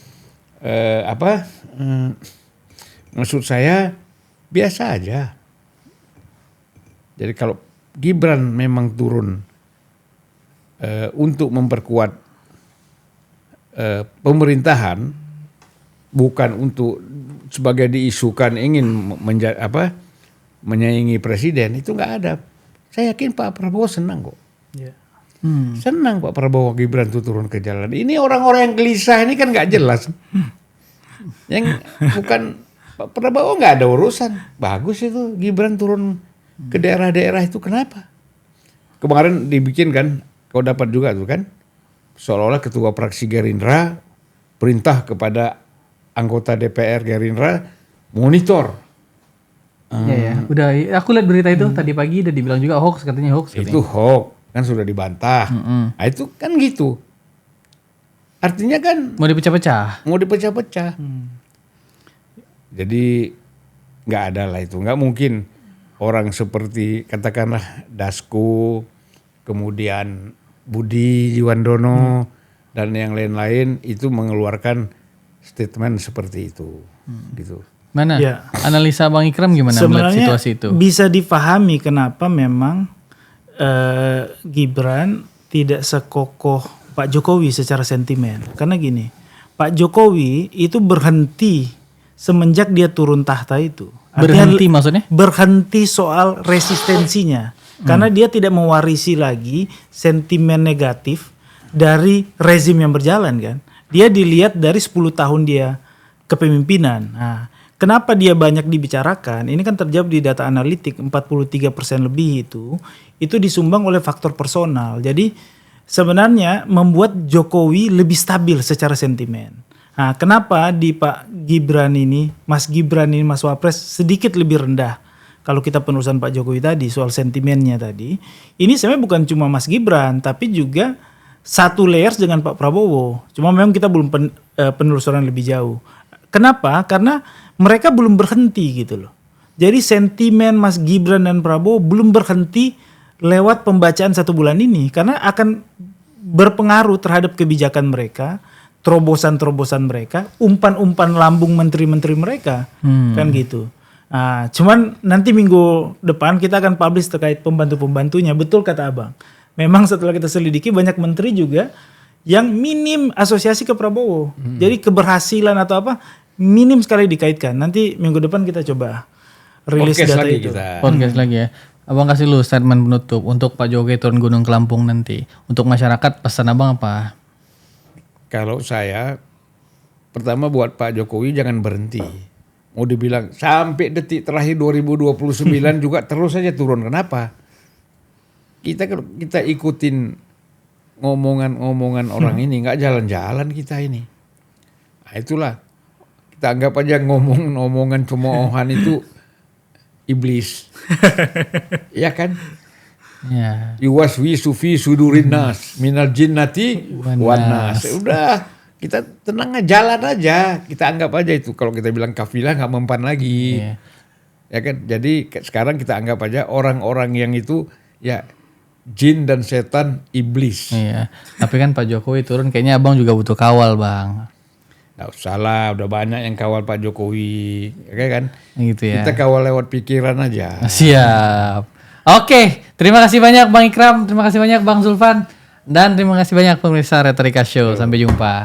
maksud saya biasa aja. Jadi kalau Gibran memang turun untuk memperkuat pemerintahan, bukan untuk sebagai diisukan ingin menyaingi presiden, itu nggak ada. Saya yakin Pak Prabowo senang kok. Senang Pak Prabowo Gibran itu turun ke jalan. Ini orang-orang yang gelisah ini kan nggak jelas. Yang bukan Pak Prabowo nggak ada urusan. Bagus itu Gibran turun ke daerah-daerah itu, kenapa? Kemarin dibikin kan, kau dapat juga tuh kan, seolah-olah ketua fraksi Gerindra perintah kepada anggota DPR Gerindra monitor. Ya, udah aku lihat berita itu tadi pagi udah dibilang juga hoax, katanya hoax. Itu hoax, kan sudah dibantah. Nah, itu kan gitu. Artinya kan Mau dipecah-pecah. Jadi nggak ada lah itu, nggak mungkin orang seperti katakanlah Dasko, kemudian Budi Jiwandono dan yang lain-lain itu mengeluarkan statement seperti itu, gitu. Mana? Ya. Analisa Bang Ikram gimana melihat Sebenarnya situasi itu? bisa dipahami kenapa memang Gibran tidak sekokoh Pak Jokowi secara sentimen. Karena gini, Pak Jokowi itu berhenti semenjak dia turun tahta itu. Berhenti maksudnya? Berhenti soal resistensinya. Karena dia tidak mewarisi lagi sentimen negatif dari rezim yang berjalan kan. Dia dilihat dari 10 tahun dia kepemimpinan. Nah, kenapa dia banyak dibicarakan? Ini kan terjawab di data analitik, 43% lebih itu disumbang oleh faktor personal. Jadi sebenarnya membuat Jokowi lebih stabil secara sentimen. Nah, kenapa di Pak Gibran ini, Mas Wapres sedikit lebih rendah? Kalau kita penerusan Pak Jokowi tadi soal sentimennya tadi, ini sebenarnya bukan cuma Mas Gibran, tapi juga satu layers dengan Pak Prabowo. Cuma memang kita belum penelusuran lebih jauh. Kenapa? Karena mereka belum berhenti gitu loh. Jadi sentimen Mas Gibran dan Prabowo belum berhenti lewat pembacaan 1 bulan ini, karena akan berpengaruh terhadap kebijakan mereka, terobosan-terobosan mereka, umpan-umpan lambung menteri-menteri mereka, kan gitu. Nah, cuman nanti minggu depan kita akan publish terkait pembantu-pembantunya. Betul kata Abang. Memang setelah kita selidiki banyak menteri juga yang minim asosiasi ke Prabowo. Jadi keberhasilan atau apa minim sekali dikaitkan. Nanti minggu depan kita coba rilis Podcast data lagi itu. Podcast lagi ya. Abang kasih lu statement penutup untuk Pak Jokowi turun gunung ke Lampung nanti. Untuk masyarakat pesan Abang apa? Kalau saya, pertama buat Pak Jokowi jangan berhenti. Mau dibilang sampai detik terakhir 2029 juga terus saja turun. Kenapa? Kita ikutin ngomongan orang ini, nggak jalan-jalan kita ini. Nah, itulah kita anggap aja omongan cemoohan itu iblis, ya kan? Ya. Yuwaswi sufi sudurin nas minal jinnati wan nas. Udah, kita tenang aja, jalan aja. Kita anggap aja itu kalau kita bilang kafilah nggak mempan lagi. Iya. Ya kan? Jadi sekarang kita anggap aja orang-orang yang itu ya jin dan setan iblis. Iya. Tapi kan Pak Jokowi turun kayaknya Abang juga butuh kawal, Bang. Nggak usah lah, udah banyak yang kawal Pak Jokowi, ya kan? Gitu ya. Kita kawal lewat pikiran aja. Siap. Oke, terima kasih banyak Bang Ikram, terima kasih banyak Bang Zulfan, dan terima kasih banyak pemirsa Retorika Show. Sampai jumpa.